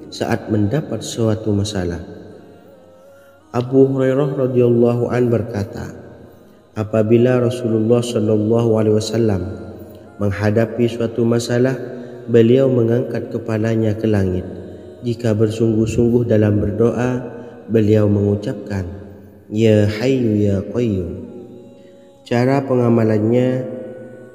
saat mendapat suatu masalah. Abu Hurairah radhiyallahu an berkata, apabila Rasulullah sallallahu alaihi wasallam menghadapi suatu masalah, beliau mengangkat kepalanya ke langit. Jika bersungguh-sungguh dalam berdoa, beliau mengucapkan, Ya Hayyu Ya Qayyum. Cara pengamalannya,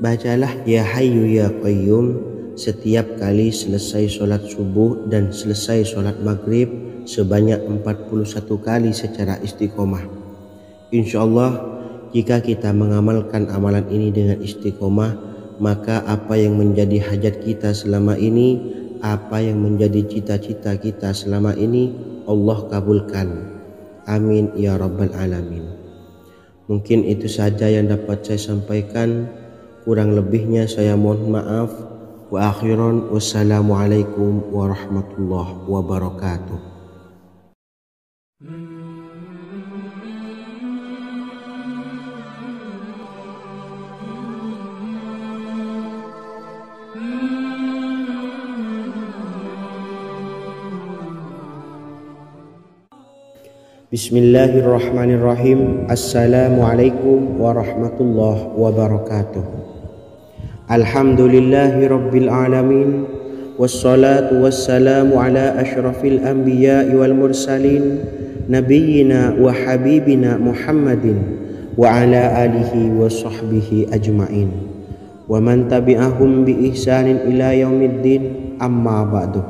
bacalah Ya Hayyu Ya Qayyum setiap kali selesai solat subuh dan selesai solat maghrib sebanyak 41 kali secara istiqomah. InsyaAllah, jika kita mengamalkan amalan ini dengan istiqomah, maka apa yang menjadi hajat kita selama ini, apa yang menjadi cita-cita kita selama ini, Allah kabulkan. Amin ya rabbal alamin. Mungkin itu saja yang dapat saya sampaikan. Kurang lebihnya saya mohon maaf. Wa akhiran, wassalamualaikum warahmatullahi wabarakatuh. Bismillahirrahmanirrahim. Assalamualaikum warahmatullahi wabarakatuh. Alhamdulillahi rabbil alamin. Wassalatu wassalamu ala ashrafil anbiya'i wal mursalin, nabiyyina wa habibina Muhammadin wa ala alihi wa sahbihi ajma'in, wa man tabi'ahum bi ihsanin ila yaumiddin, amma ba'du.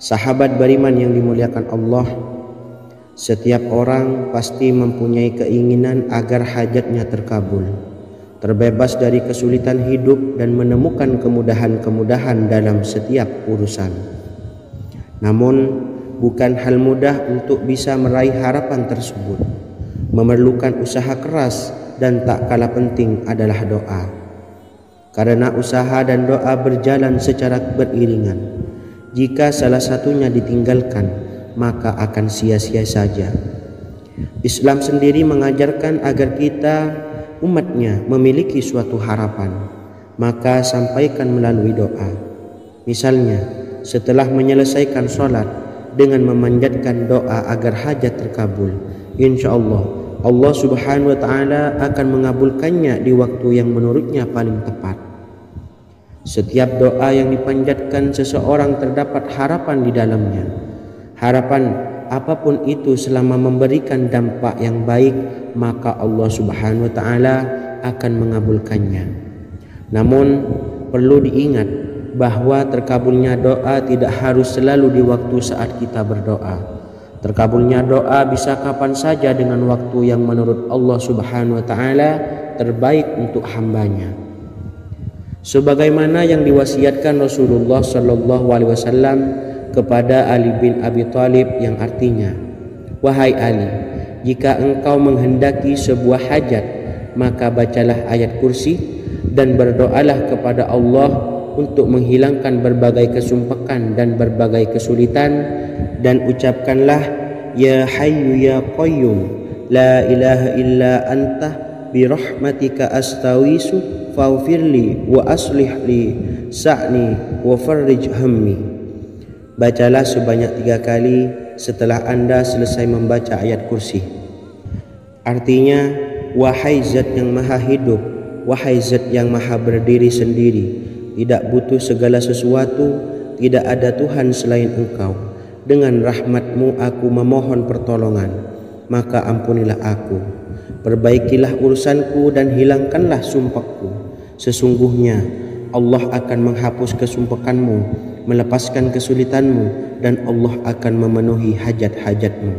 Sahabat beriman yang dimuliakan Allah, setiap orang pasti mempunyai keinginan agar hajatnya terkabul, terbebas dari kesulitan hidup dan menemukan kemudahan-kemudahan dalam setiap urusan. Namun, bukan hal mudah untuk bisa meraih harapan tersebut. Memerlukan usaha keras dan tak kalah penting adalah doa. Karena usaha dan doa berjalan secara beriringan. Jika salah satunya ditinggalkan, maka akan sia-sia saja. Islam sendiri mengajarkan agar kita umatnya memiliki suatu harapan, maka sampaikan melalui doa. Misalnya, setelah menyelesaikan sholat dengan memanjatkan doa agar hajat terkabul, insyaallah Allah subhanahu wa ta'ala akan mengabulkannya di waktu yang menurutnya paling tepat. Setiap doa yang dipanjatkan seseorang terdapat harapan di dalamnya. Harapan apapun itu selama memberikan dampak yang baik, maka Allah subhanahu wa ta'ala akan mengabulkannya. Namun perlu diingat bahwa terkabulnya doa tidak harus selalu di waktu saat kita berdoa. Terkabulnya doa bisa kapan saja dengan waktu yang menurut Allah subhanahu wa ta'ala terbaik untuk hambanya. Sebagaimana yang diwasiatkan Rasulullah sallallahu alaihi wasallam kepada Ali bin Abi Thalib, yang artinya, wahai Ali, jika engkau menghendaki sebuah hajat, maka bacalah ayat kursi dan berdoalah kepada Allah untuk menghilangkan berbagai kesumpekan dan berbagai kesulitan, dan ucapkanlah Ya Hayyu Ya Qayyum, la ilaha illa anta birahmatika astawisu faghfirli wa aslih li sa'ni wa farrij hammi. Bacalah sebanyak 3 kali setelah Anda selesai membaca ayat kursi. Artinya, wahai zat yang maha hidup, wahai zat yang maha berdiri sendiri, tidak butuh segala sesuatu, tidak ada Tuhan selain Engkau. Dengan rahmat-Mu aku memohon pertolongan, maka ampunilah aku. Perbaikilah urusanku dan hilangkanlah sumpahku. Sesungguhnya Allah akan menghapus kesumpekanmu, melepaskan kesulitanmu, dan Allah akan memenuhi hajat-hajatmu.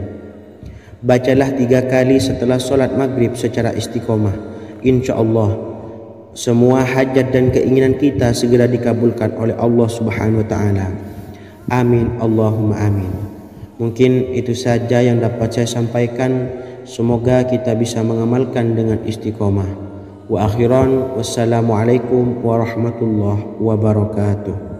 Bacalah 3 kali setelah solat maghrib secara istiqomah. InsyaAllah semua hajat dan keinginan kita segera dikabulkan oleh Allah subhanahu wa ta'ala. Amin Allahumma amin. Mungkin itu saja yang dapat saya sampaikan. Semoga kita bisa mengamalkan dengan istiqomah. Wa akhiran, wassalamualaikum warahmatullahi wabarakatuh.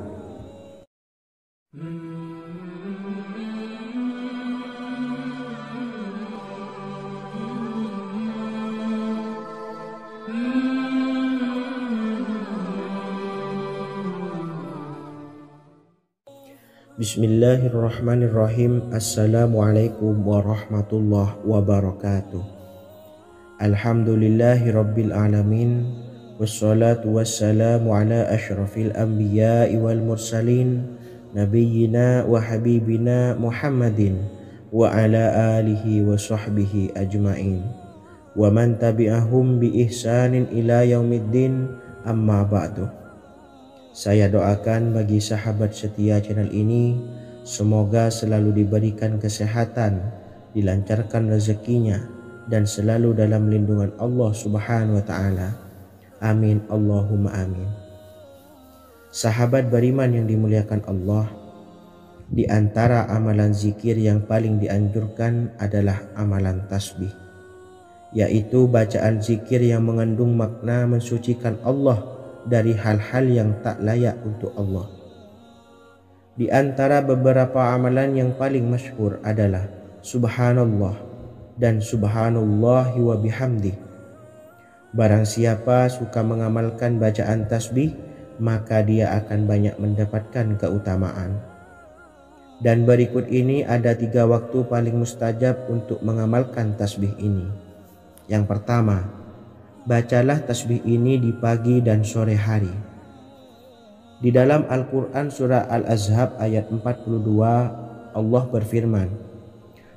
Bismillahirrahmanirrahim. Assalamualaikum warahmatullahi wabarakatuh. Alhamdulillahi rabbil alamin. Wassalatu wassalamu ala ashrafil anbiya'i wal mursalin, nabiyyina wa habibina Muhammadin wa ala alihi wa sahbihi ajma'in, wa man tabi'ahum bi ihsanin ila yaumiddin, amma ba'du. Saya doakan bagi sahabat setia channel ini, semoga selalu diberikan kesehatan, dilancarkan rezekinya, dan selalu dalam lindungan Allah Subhanahu wa Ta'ala. Amin Allahumma amin. Sahabat beriman yang dimuliakan Allah, di antara amalan zikir yang paling dianjurkan adalah amalan tasbih, yaitu bacaan zikir yang mengandung makna mensucikan Allah dari hal-hal yang tak layak untuk Allah. Di antara beberapa amalan yang paling masyhur adalah Subhanallah dan Subhanallahi wa bihamdi. Barang siapa suka mengamalkan bacaan tasbih, maka dia akan banyak mendapatkan keutamaan. Dan berikut ini ada 3 waktu paling mustajab untuk mengamalkan tasbih ini. Yang pertama, bacalah tasbih ini di pagi dan sore hari. Di dalam Al-Quran surah Al-Ahzab ayat 42, Allah berfirman,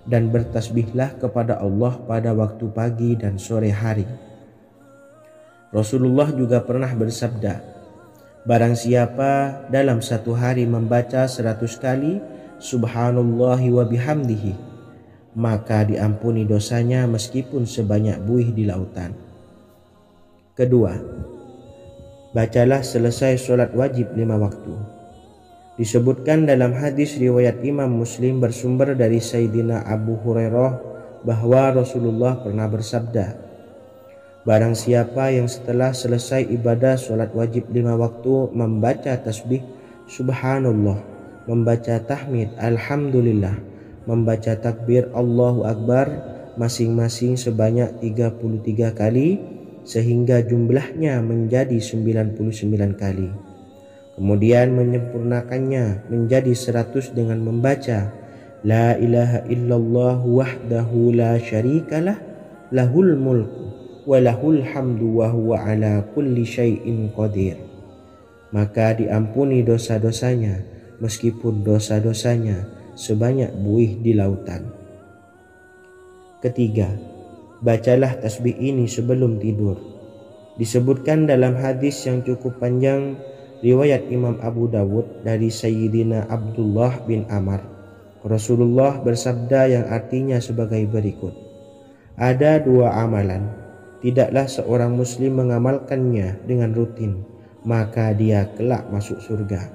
dan bertasbihlah kepada Allah pada waktu pagi dan sore hari. Rasulullah juga pernah bersabda, barang siapa dalam satu hari membaca 100 kali Subhanallahi wa bihamdihi, maka diampuni dosanya meskipun sebanyak buih di lautan. Kedua, bacalah selesai sholat wajib 5 waktu. Disebutkan dalam hadis riwayat Imam Muslim bersumber dari Sayyidina Abu Hurairah bahwa Rasulullah pernah bersabda, barang siapa yang setelah selesai ibadah sholat wajib 5 waktu membaca tasbih Subhanallah, membaca tahmid Alhamdulillah, membaca takbir Allahu Akbar masing-masing sebanyak 33 kali, sehingga jumlahnya menjadi 99 kali. Kemudian menyempurnakannya menjadi 100 dengan membaca La ilaha illallah wahdahu la syarikalah, lahul mulku wa lahul hamdu wa huwa ala kulli syai'in qadir. Maka diampuni dosa-dosanya meskipun dosa-dosanya sebanyak buih di lautan. Ketiga, bacalah tasbih ini sebelum tidur. Disebutkan dalam hadis yang cukup panjang riwayat Imam Abu Dawud dari Sayyidina Abdullah bin Amr, Rasulullah bersabda yang artinya sebagai berikut, ada 2 amalan, tidaklah seorang muslim mengamalkannya dengan rutin, maka dia kelak masuk surga.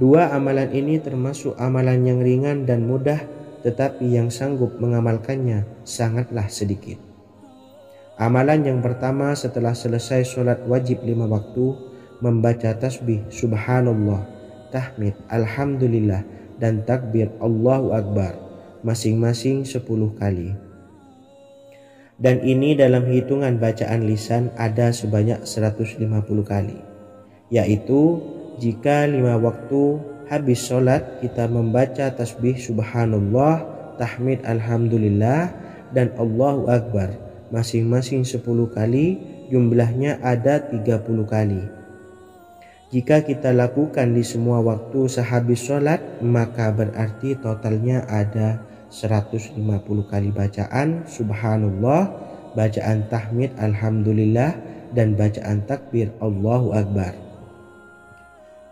2 amalan ini termasuk amalan yang ringan dan mudah, tetapi yang sanggup mengamalkannya sangatlah sedikit. Amalan yang pertama setelah selesai sholat wajib 5 waktu, membaca tasbih Subhanallah, tahmid Alhamdulillah, dan takbir Allahu Akbar masing-masing 10 kali. Dan ini dalam hitungan bacaan lisan ada sebanyak 150 kali, yaitu jika 5 waktu habis sholat kita membaca tasbih Subhanallah, tahmid Alhamdulillah, dan Allahu Akbar masing-masing 10 kali, jumlahnya ada 30 kali. Jika kita lakukan di semua waktu sehabis sholat, maka berarti totalnya ada 150 kali bacaan Subhanallah, bacaan tahmid Alhamdulillah, dan bacaan takbir Allahu Akbar.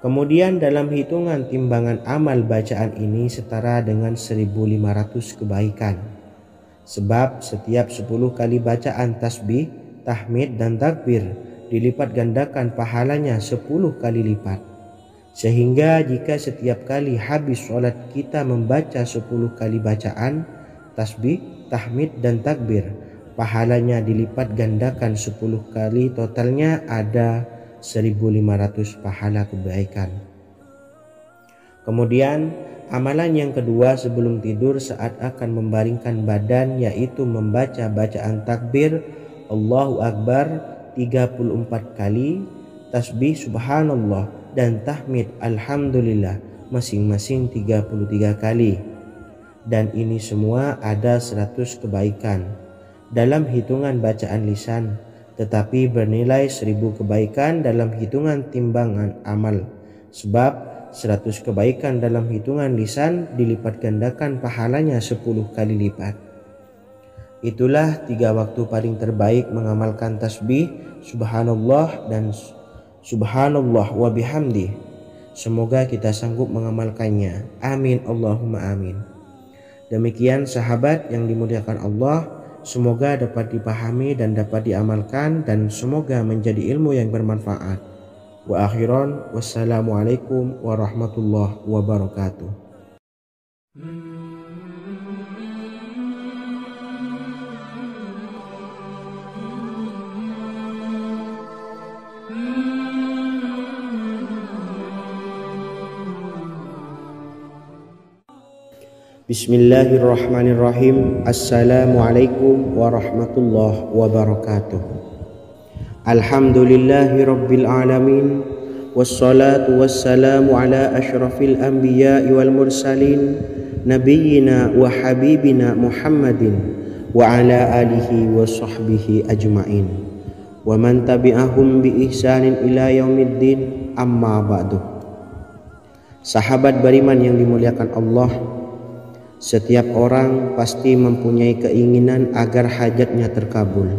Kemudian dalam hitungan timbangan amal bacaan ini setara dengan 1500 kebaikan. Sebab setiap 10 kali bacaan tasbih, tahmid, dan takbir dilipat gandakan pahalanya 10 kali lipat. Sehingga jika setiap kali habis sholat kita membaca 10 kali bacaan tasbih, tahmid, dan takbir, pahalanya dilipat gandakan 10 kali, totalnya ada 1500 pahala kebaikan. Kemudian amalan yang kedua sebelum tidur saat akan membaringkan badan, yaitu membaca bacaan takbir Allahu Akbar 34 kali, tasbih Subhanallah, dan tahmid Alhamdulillah masing-masing 33 kali. Dan ini semua ada 100 kebaikan dalam hitungan bacaan lisan, tetapi bernilai 1000 kebaikan dalam hitungan timbangan amal. Sebab 100 kebaikan dalam hitungan lisan dilipat gandakan pahalanya 10 kali lipat. Itulah 3 waktu paling terbaik mengamalkan tasbih subhanallah dan subhanallah wa bihamdi. Semoga kita sanggup mengamalkannya. Amin Allahumma amin. Demikian sahabat yang dimuliakan Allah, semoga dapat dipahami dan dapat diamalkan, dan semoga menjadi ilmu yang bermanfaat. Wa akhiran, wassalamualaikum warahmatullahi wabarakatuh. Bismillahirrahmanirrahim. Assalamualaikum warahmatullahi wabarakatuh. Alhamdulillahi rabbil alamin, wassalatu wassalamu ala ashrafil anbiya'i wal mursalin, nabiyyina wa habibina Muhammadin wa ala alihi wa sahbihi ajma'in wa man tabi'ahum bi ihsanin ila yaumiddin, amma ba'du. Sahabat beriman yang dimuliakan Allah, setiap orang pasti mempunyai keinginan agar hajatnya terkabul,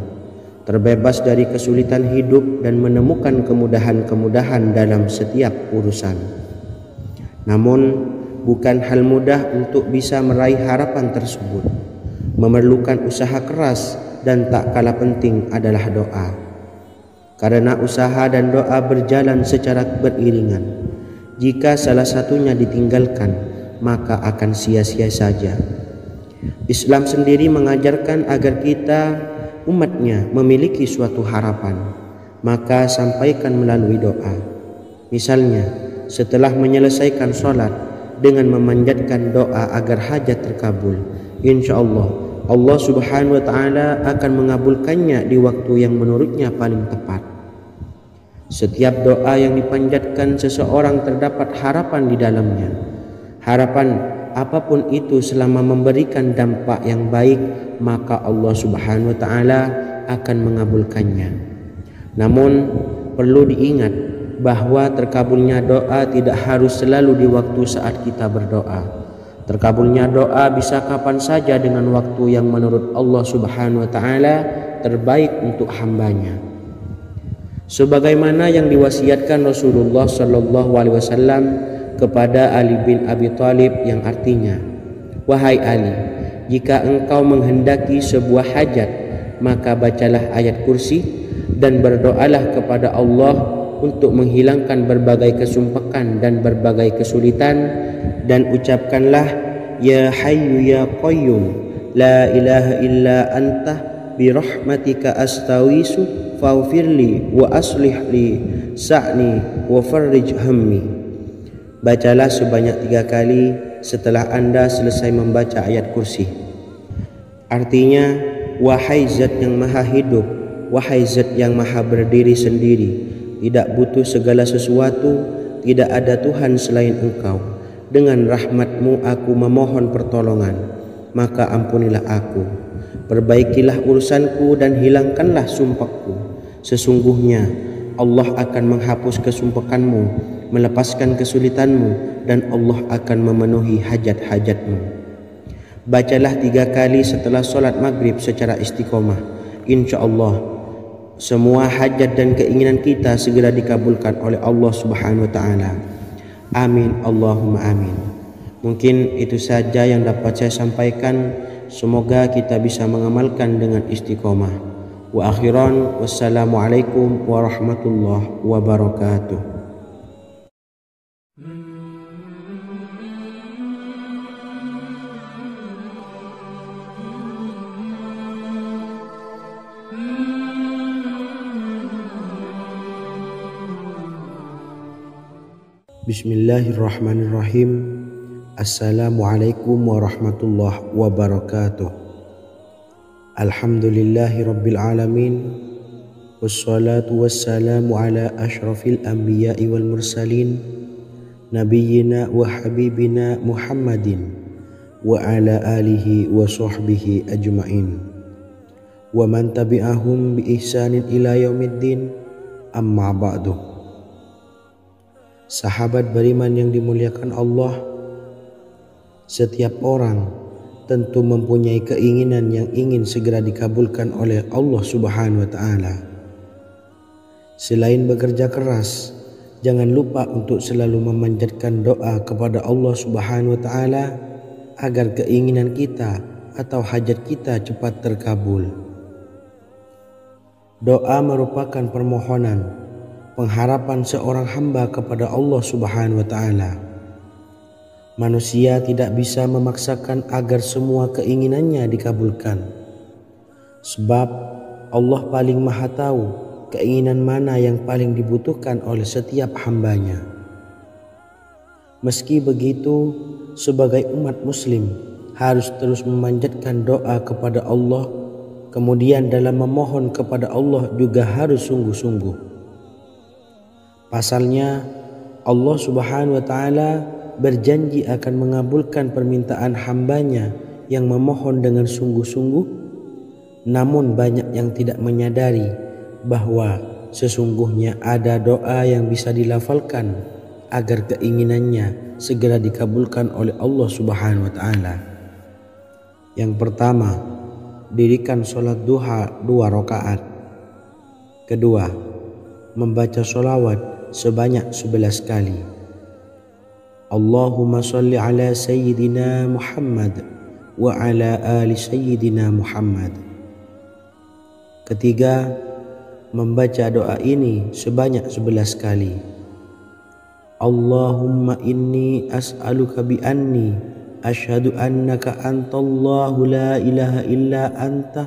terbebas dari kesulitan hidup dan menemukan kemudahan-kemudahan dalam setiap urusan. Namun, bukan hal mudah untuk bisa meraih harapan tersebut. Memerlukan usaha keras dan tak kalah penting adalah doa. Karena usaha dan doa berjalan secara beriringan. Jika salah satunya ditinggalkan, maka akan sia-sia saja. Islam sendiri mengajarkan agar kita umatnya memiliki suatu harapan, maka sampaikan melalui doa. Misalnya, setelah menyelesaikan sholat dengan memanjatkan doa agar hajat terkabul, insya Allah Allah subhanahu wa ta'ala akan mengabulkannya di waktu yang menurutnya paling tepat. Setiap doa yang dipanjatkan seseorang terdapat harapan di dalamnya. Harapan apapun itu selama memberikan dampak yang baik, maka Allah subhanahu wa ta'ala akan mengabulkannya. Namun perlu diingat bahwa terkabulnya doa tidak harus selalu di waktu saat kita berdoa. Terkabulnya doa bisa kapan saja dengan waktu yang menurut Allah subhanahu wa ta'ala terbaik untuk hambanya. Sebagaimana yang diwasiatkan Rasulullah sallallahu alaihi wasallam kepada Ali bin Abi Thalib, yang artinya, wahai Ali, jika engkau menghendaki sebuah hajat, maka bacalah ayat kursi dan berdoalah kepada Allah untuk menghilangkan berbagai kesumpakan dan berbagai kesulitan, dan ucapkanlah, ya hayyu ya qayyum la ilaha illa anta birahmatika astawisu faghfirli wa aslih li sa'ni wa farrij hammi. Bacalah sebanyak 3 kali setelah Anda selesai membaca ayat kursi. Artinya, wahai zat yang maha hidup, wahai zat yang maha berdiri sendiri, tidak butuh segala sesuatu, tidak ada Tuhan selain Engkau. Dengan rahmat-Mu aku memohon pertolongan, maka ampunilah aku. Perbaikilah urusanku dan hilangkanlah sumpahku. Sesungguhnya Allah akan menghapus kesumpahanmu, melepaskan kesulitanmu, dan Allah akan memenuhi hajat-hajatmu. Bacalah 3 kali setelah sholat maghrib secara istiqomah. Insya Allah semua hajat dan keinginan kita segera dikabulkan oleh Allah subhanahu wa ta'ala. Amin Allahumma amin. Mungkin itu saja yang dapat saya sampaikan. Semoga kita bisa mengamalkan dengan istiqomah. Wa akhiran, wassalamualaikum warahmatullahi wabarakatuh. Bismillahirrahmanirrahim. Assalamualaikum warahmatullahi wabarakatuh. Alhamdulillahi rabbil alamin, wassalatu wassalamu ala ashrafil anbiya'i wal mursalin, nabiyyina wa habibina Muhammadin wa ala alihi wa sahbihi ajma'in wa man tabi'ahum bi ihsanin ila yaumiddin, amma ba'du. Sahabat beriman yang dimuliakan Allah, setiap orang tentu mempunyai keinginan yang ingin segera dikabulkan oleh Allah Subhanahu wa Ta'ala. Selain bekerja keras, jangan lupa untuk selalu memanjatkan doa kepada Allah Subhanahu wa Ta'ala agar keinginan kita atau hajat kita cepat terkabul. Doa merupakan permohonan, pengharapan seorang hamba kepada Allah Subhanahu wa Ta'ala. Manusia tidak bisa memaksakan agar semua keinginannya dikabulkan, sebab Allah paling maha tahu keinginan mana yang paling dibutuhkan oleh setiap hambanya. Meski begitu, sebagai umat muslim harus terus memanjatkan doa kepada Allah, kemudian dalam memohon kepada Allah juga harus sungguh-sungguh. Pasalnya Allah Subhanahu wa Ta'ala berjanji akan mengabulkan permintaan hambanya yang memohon dengan sungguh-sungguh. Namun banyak yang tidak menyadari bahwa sesungguhnya ada doa yang bisa dilafalkan agar keinginannya segera dikabulkan oleh Allah Subhanahu wa Ta'ala. Yang pertama, dirikan sholat duha 2 rakaat. Kedua, membaca sholawat sebanyak 11 kali. Allahumma sholli ala sayyidina Muhammad wa ala ali sayyidina Muhammad. Ketiga, membaca doa ini sebanyak 11 kali. Allahumma inni as'aluka bi anni asyhadu annaka antallahu la ilaha illa anta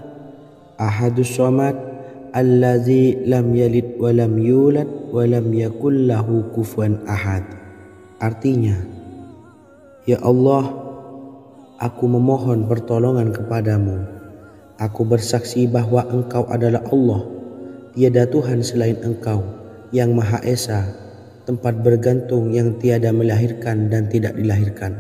ahadus samad allazi lam yalid wa lam yulad wa lam yakul lahu kufuwan ahad. Artinya, ya Allah, aku memohon pertolongan kepadamu. Aku bersaksi bahwa Engkau adalah Allah, tiada Tuhan selain Engkau yang Maha Esa, tempat bergantung yang tiada melahirkan dan tidak dilahirkan,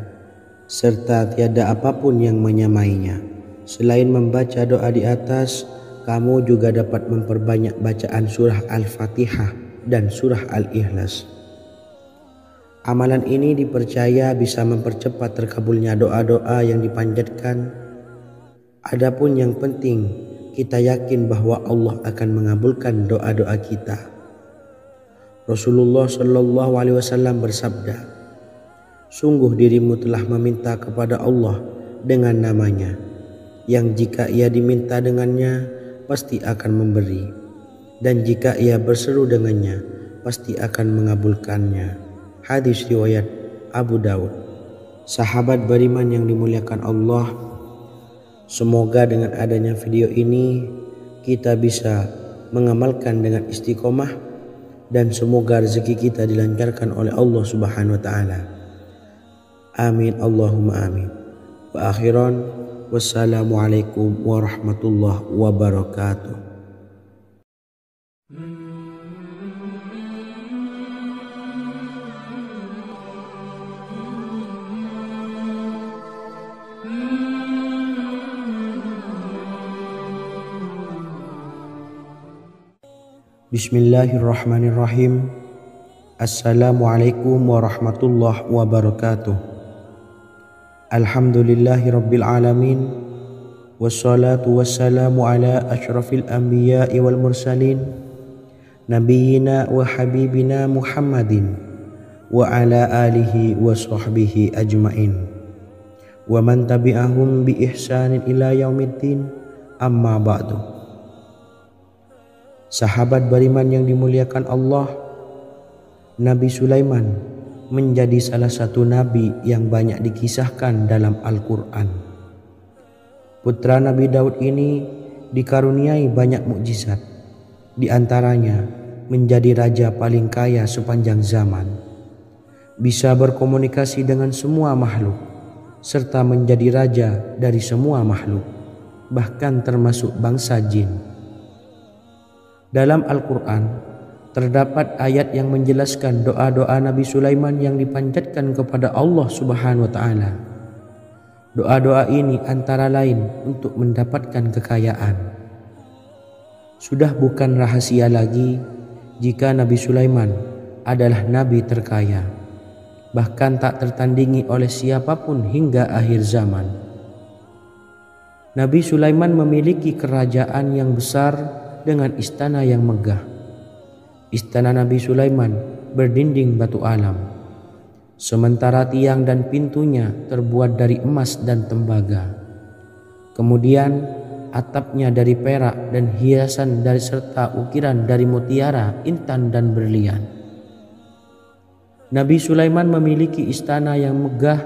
serta tiada apapun yang menyamainya. Selain membaca doa di atas, kamu juga dapat memperbanyak bacaan surah Al-Fatihah dan surah Al-Ikhlas. Amalan ini dipercaya bisa mempercepat terkabulnya doa-doa yang dipanjatkan. Adapun yang penting, kita yakin bahwa Allah akan mengabulkan doa-doa kita. Rasulullah Shallallahu Alaihi Wasallam bersabda, sungguh dirimu telah meminta kepada Allah dengan namanya, yang jika ia diminta dengannya pasti akan memberi, dan jika ia berseru dengannya pasti akan mengabulkannya. Hadis riwayat Abu Daud. Sahabat beriman yang dimuliakan Allah, semoga dengan adanya video ini kita bisa mengamalkan dengan istiqomah, dan semoga rezeki kita dilancarkan oleh Allah Subhanahu wa Ta'ala. Amin Allahumma amin. Wa akhiran, wassalamualaikum warahmatullahi wabarakatuh. Bismillahirrahmanirrahim. Assalamualaikum warahmatullahi wabarakatuh. Alhamdulillahi rabbil alamin, wassalatu wassalamu ala asyrafil anbiya'i wal mursalin, nabiyyina wa habibina Muhammadin wa ala alihi wa sahbihi ajma'in wa man tabi'ahum bi ihsanin ila yaumiddin, amma ba'du. Sahabat beriman yang dimuliakan Allah, Nabi Sulaiman menjadi salah satu nabi yang banyak dikisahkan dalam Al-Quran. Putra Nabi Daud ini dikaruniai banyak mukjizat, di antaranya menjadi raja paling kaya sepanjang zaman, bisa berkomunikasi dengan semua makhluk, serta menjadi raja dari semua makhluk, bahkan termasuk bangsa jin. Dalam Al-Quran terdapat ayat yang menjelaskan doa-doa Nabi Sulaiman yang dipanjatkan kepada Allah Subhanahu wa taala. Doa-doa ini antara lain untuk mendapatkan kekayaan. Sudah bukan rahasia lagi jika Nabi Sulaiman adalah nabi terkaya, bahkan tak tertandingi oleh siapapun hingga akhir zaman. Nabi Sulaiman memiliki kerajaan yang besar dengan istana yang megah. Istana Nabi Sulaiman berdinding batu alam, sementara tiang dan pintunya terbuat dari emas dan tembaga. Kemudian atapnya dari perak dan hiasan dari serta ukiran dari mutiara, intan dan berlian. Nabi Sulaiman memiliki istana yang megah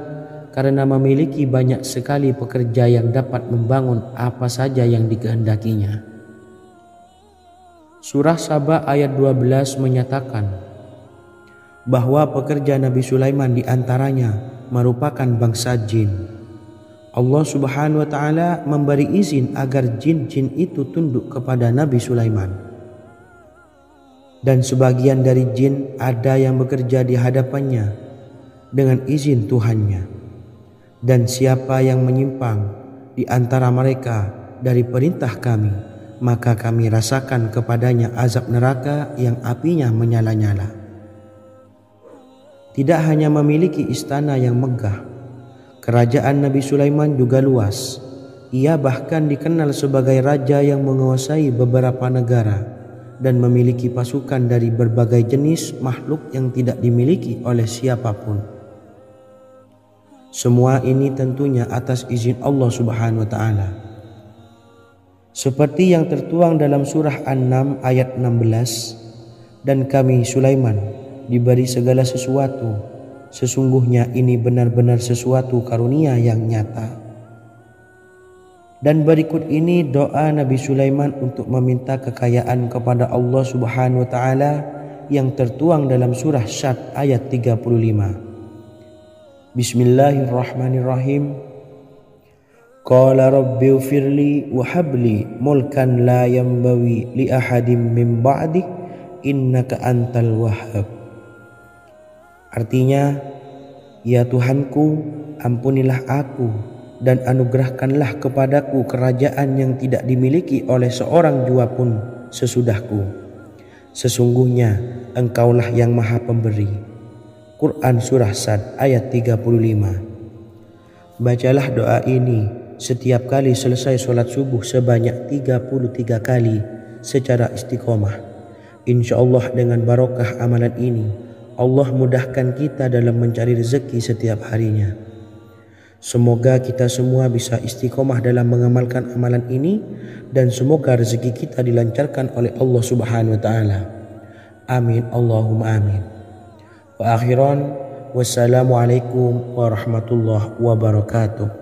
karena memiliki banyak sekali pekerja yang dapat membangun apa saja yang dikehendakinya. Surah Saba ayat 12 menyatakan bahwa pekerja Nabi Sulaiman diantaranya merupakan bangsa jin. Allah Subhanahu wa taala memberi izin agar jin-jin itu tunduk kepada Nabi Sulaiman. Dan sebagian dari jin ada yang bekerja di hadapannya dengan izin Tuhannya. Dan siapa yang menyimpang di antara mereka dari perintah kami, maka kami rasakan kepadanya azab neraka yang apinya menyala-nyala. Tidak hanya memiliki istana yang megah, kerajaan Nabi Sulaiman juga luas. Ia bahkan dikenal sebagai raja yang menguasai beberapa negara dan memiliki pasukan dari berbagai jenis makhluk yang tidak dimiliki oleh siapapun. Semua ini tentunya atas izin Allah Subhanahu wa taala. Seperti yang tertuang dalam surah An-Naml ayat 16, dan kami Sulaiman diberi segala sesuatu, sesungguhnya ini benar-benar sesuatu karunia yang nyata. Dan berikut ini doa Nabi Sulaiman untuk meminta kekayaan kepada Allah Subhanahu wa taala yang tertuang dalam surah Syad ayat 35. Bismillahirrahmanirrahim. Qala rabbi ighfirli wa habli mulkan la yanbawi li ahadim min ba'di innaka antal wahhab. Artinya, ya Tuhanku, ampunilah aku dan anugerahkanlah kepadaku kerajaan yang tidak dimiliki oleh seorang jua pun sesudahku. Sesungguhnya Engkaulah yang Maha Pemberi. Quran Surah Sad ayat 35. Bacalah doa ini setiap kali selesai sholat subuh sebanyak 33 kali secara istiqomah. InsyaAllah dengan barokah amalan ini, Allah mudahkan kita dalam mencari rezeki setiap harinya. Semoga kita semua bisa istiqomah dalam mengamalkan amalan ini dan semoga rezeki kita dilancarkan oleh Allah Subhanahu wa taala. Amin Allahumma amin. Wa akhiran, wassalamualaikum warahmatullahi wabarakatuh.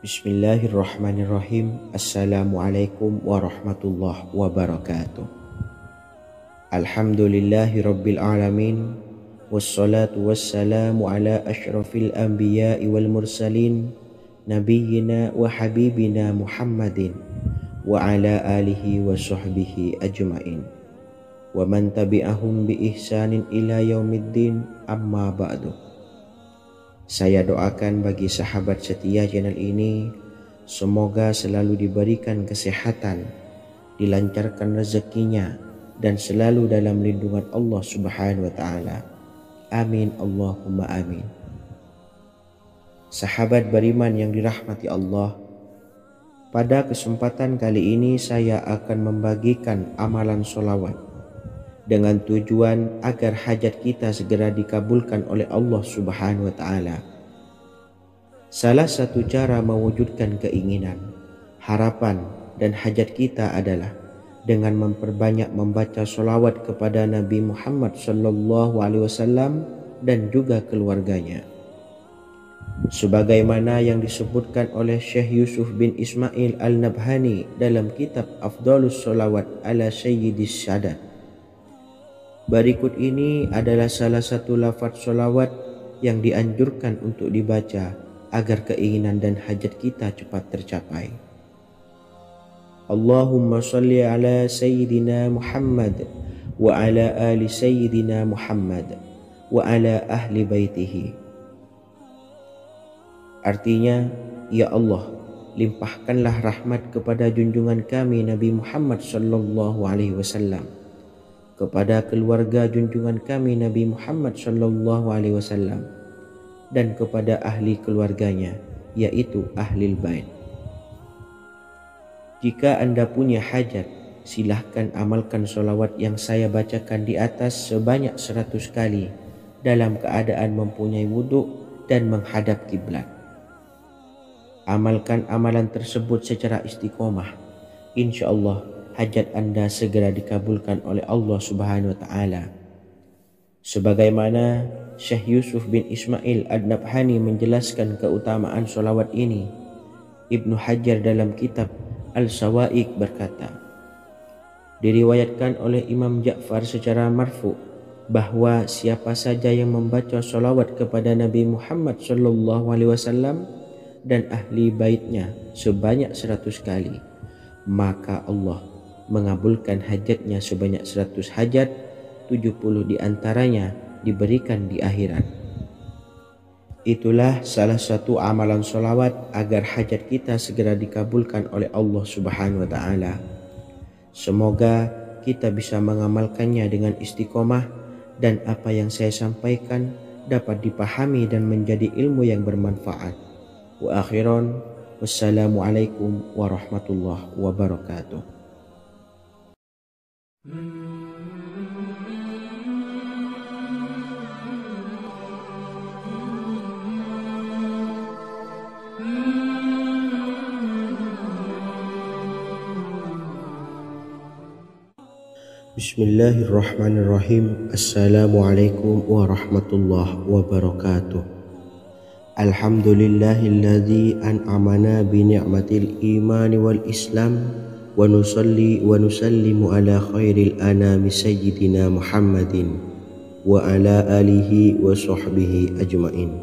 Bismillahirrahmanirrahim. Assalamualaikum warahmatullahi wabarakatuh. Alhamdulillahi rabbil alamin. Wassalatu wassalamu ala ashrafil anbiya'i wal mursalin, nabiyyina wa habibina Muhammadin wa ala alihi wa sahbihi ajma'in wa man tabi'ahum bi ihsanin ila yaumiddin, amma ba'du. Saya doakan bagi sahabat setia channel ini, semoga selalu diberikan kesehatan, dilancarkan rezekinya, dan selalu dalam lindungan Allah Subhanahu wa ta'ala. Amin Allahumma amin. Sahabat beriman yang dirahmati Allah, pada kesempatan kali ini saya akan membagikan amalan sholawat dengan tujuan agar hajat kita segera dikabulkan oleh Allah Subhanahu wa ta'ala. Salah satu cara mewujudkan keinginan, harapan, dan hajat kita adalah dengan memperbanyak membaca sholawat kepada Nabi Muhammad SAW dan juga keluarganya. Sebagaimana yang disebutkan oleh Syekh Yusuf bin Ismail Al-Nabhani dalam kitab Afdalus Sholawat ala Sayyidis Sadat, Berikut ini adalah salah satu lafaz sholawat yang dianjurkan untuk dibaca agar keinginan dan hajat kita cepat tercapai. Allahumma salli ala Sayyidina Muhammad wa ala ali Sayyidina Muhammad wa ala ahli baitihi. Artinya, ya Allah, limpahkanlah rahmat kepada junjungan kami Nabi Muhammad sallallahu alaihi wasallam, kepada keluarga junjungan kami Nabi Muhammad sallallahu alaihi wasallam, dan kepada ahli keluarganya, yaitu ahlil bait. Jika Anda punya hajat, silahkan amalkan sholawat yang saya bacakan di atas sebanyak 100 kali dalam keadaan mempunyai wudhu dan menghadap kiblat. Amalkan amalan tersebut secara istiqomah. Insya Allah hajat Anda segera dikabulkan oleh Allah Subhanahu wa Ta'ala. Sebagaimana Syekh Yusuf bin Ismail Ad-Nabhani menjelaskan keutamaan sholawat ini, Ibnu Hajar dalam kitab Al-Sawa'iq berkata, diriwayatkan oleh Imam Ja'far secara marfu bahwa siapa saja yang membaca sholawat kepada Nabi Muhammad sallallahu alaihi wasallam dan ahli baitnya sebanyak 100 kali, maka Allah mengabulkan hajatnya sebanyak 100 hajat, 70 diantaranya diberikan di akhirat. Itulah salah satu amalan sholawat agar hajat kita segera dikabulkan oleh Allah Subhanahu wa Ta'ala. Semoga kita bisa mengamalkannya dengan istiqomah dan apa yang saya sampaikan dapat dipahami dan menjadi ilmu yang bermanfaat. Wa akhiran, wassalamualaikum warahmatullahi wabarakatuh. Bismillahirrahmanirrahim. Assalamualaikum warahmatullahi wabarakatuh. Alhamdulillahilladzi an'amana bi ni'matil iman wal islam wa nusalli wa nusallimu ala khairil anami sayyidina Muhammadin wa ala alihi wa sahbihi ajmain.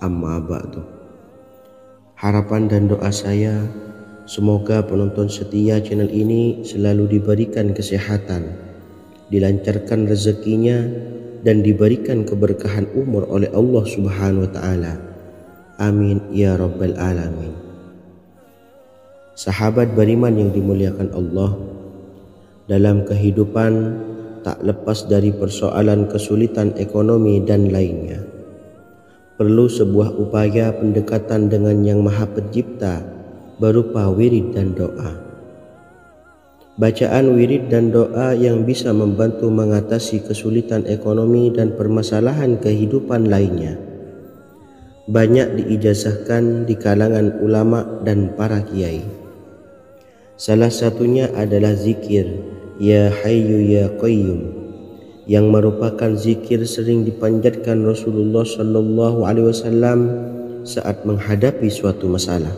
Amma ba'du. Harapan dan doa saya, semoga penonton setia channel ini selalu diberikan kesehatan, dilancarkan rezekinya, dan diberikan keberkahan umur oleh Allah Subhanahu wa Ta'ala. Amin ya rabbal alamin. Sahabat beriman yang dimuliakan Allah, dalam kehidupan tak lepas dari persoalan kesulitan ekonomi dan lainnya. Perlu sebuah upaya pendekatan dengan Yang Maha Pencipta berupa wirid dan doa. Bacaan wirid dan doa yang bisa membantu mengatasi kesulitan ekonomi dan permasalahan kehidupan lainnya banyak diijazahkan di kalangan ulama dan para kiai. Salah satunya adalah zikir Ya Hayyu Ya Qayyum, yang merupakan zikir sering dipanjatkan Rasulullah sallallahu alaihi wasallam saat menghadapi suatu masalah,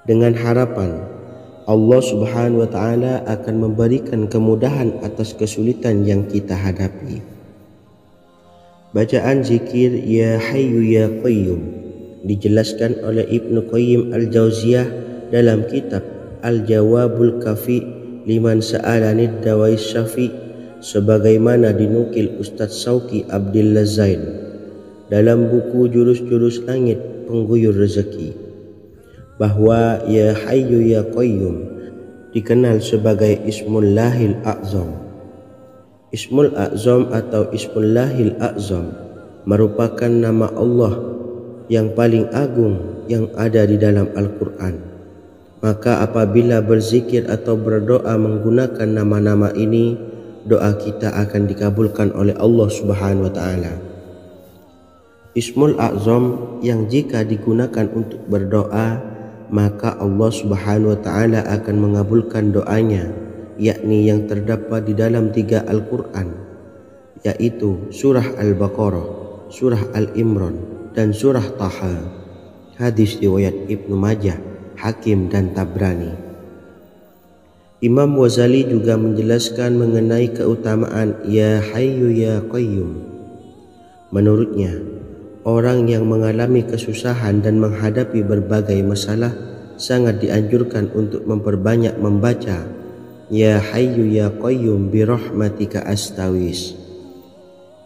dengan harapan Allah Subhanahu wa Ta'ala akan memberikan kemudahan atas kesulitan yang kita hadapi. Bacaan zikir Ya Hayyu Ya Qayyum dijelaskan oleh Ibnu Qayyim Al-Jauziyah dalam kitab Al-Jawabul Kafi liman sa'alanid dawai syafi, sebagaimana dinukil Ustadz Sauki Abdillah Zain dalam buku Jurus-Jurus Langit Pengguyur Rezeki, bahwa Ya Hayyu Ya Qayyum dikenal sebagai Ismullahil A'zam. Ismul A'zam atau Ismullahil A'zam merupakan nama Allah yang paling agung yang ada di dalam Al-Quran. Maka apabila berzikir atau berdoa menggunakan nama-nama ini, doa kita akan dikabulkan oleh Allah Subhanahu wa Ta'ala. Ismul A'zam yang jika digunakan untuk berdoa, maka Allah Subhanahu wa Ta'ala akan mengabulkan doanya, yakni yang terdapat di dalam 3 Al-Quran, yaitu surah Al-Baqarah, surah Al-Imran, dan surah Taha. Hadis riwayat Ibnu Majah, Hakim, dan Tabrani. Imam Ghazali juga menjelaskan mengenai keutamaan Ya Hayyu Ya Qayyum. Menurutnya, orang yang mengalami kesusahan dan menghadapi berbagai masalah sangat dianjurkan untuk memperbanyak membaca Ya Hayyu Ya Qayyum bi rahmatika astaghis,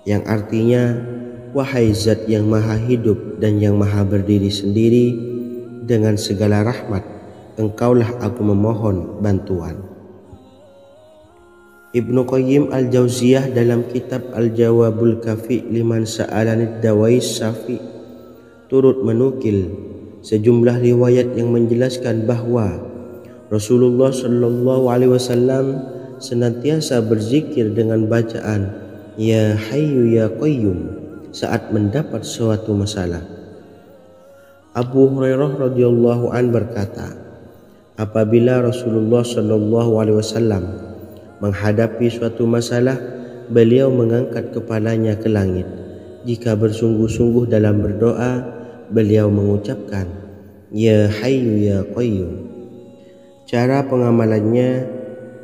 yang artinya, wahai zat yang maha hidup dan yang maha berdiri sendiri, dengan segala rahmat engkaulah aku memohon bantuan. Ibnu Qayyim al-Jauziyah dalam kitab Al-Jawabul Kafi liman sa'alanid dawais syafi turut menukil sejumlah riwayat yang menjelaskan bahwa Rasulullah Shallallahu Alaihi Wasallam senantiasa berzikir dengan bacaan Ya Hayyu Ya Qayyum saat mendapat suatu masalah. Abu Hurairah radhiyallahu an berkata, apabila Rasulullah Shallallahu Alaihi Wasallam menghadapi suatu masalah, beliau mengangkat kepalanya ke langit. Jika bersungguh-sungguh dalam berdoa, beliau mengucapkan Ya Hayyu Ya Qayyum. Cara pengamalannya,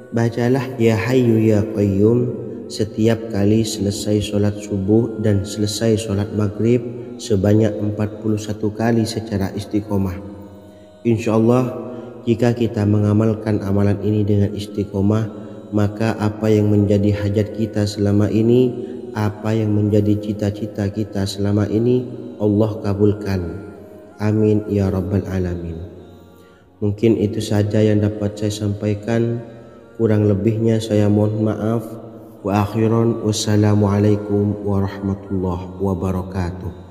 bacalah Ya Hayyu Ya Qayyum setiap kali selesai sholat subuh dan selesai sholat maghrib sebanyak 41 kali secara istiqomah. Insyaallah, jika kita mengamalkan amalan ini dengan istiqomah, maka apa yang menjadi hajat kita selama ini, apa yang menjadi cita-cita kita selama ini, Allah kabulkan. Amin ya rabbal alamin. Mungkin itu saja yang dapat saya sampaikan. Kurang lebihnya saya mohon maaf. Wa akhiran, wassalamualaikum warahmatullahi wabarakatuh.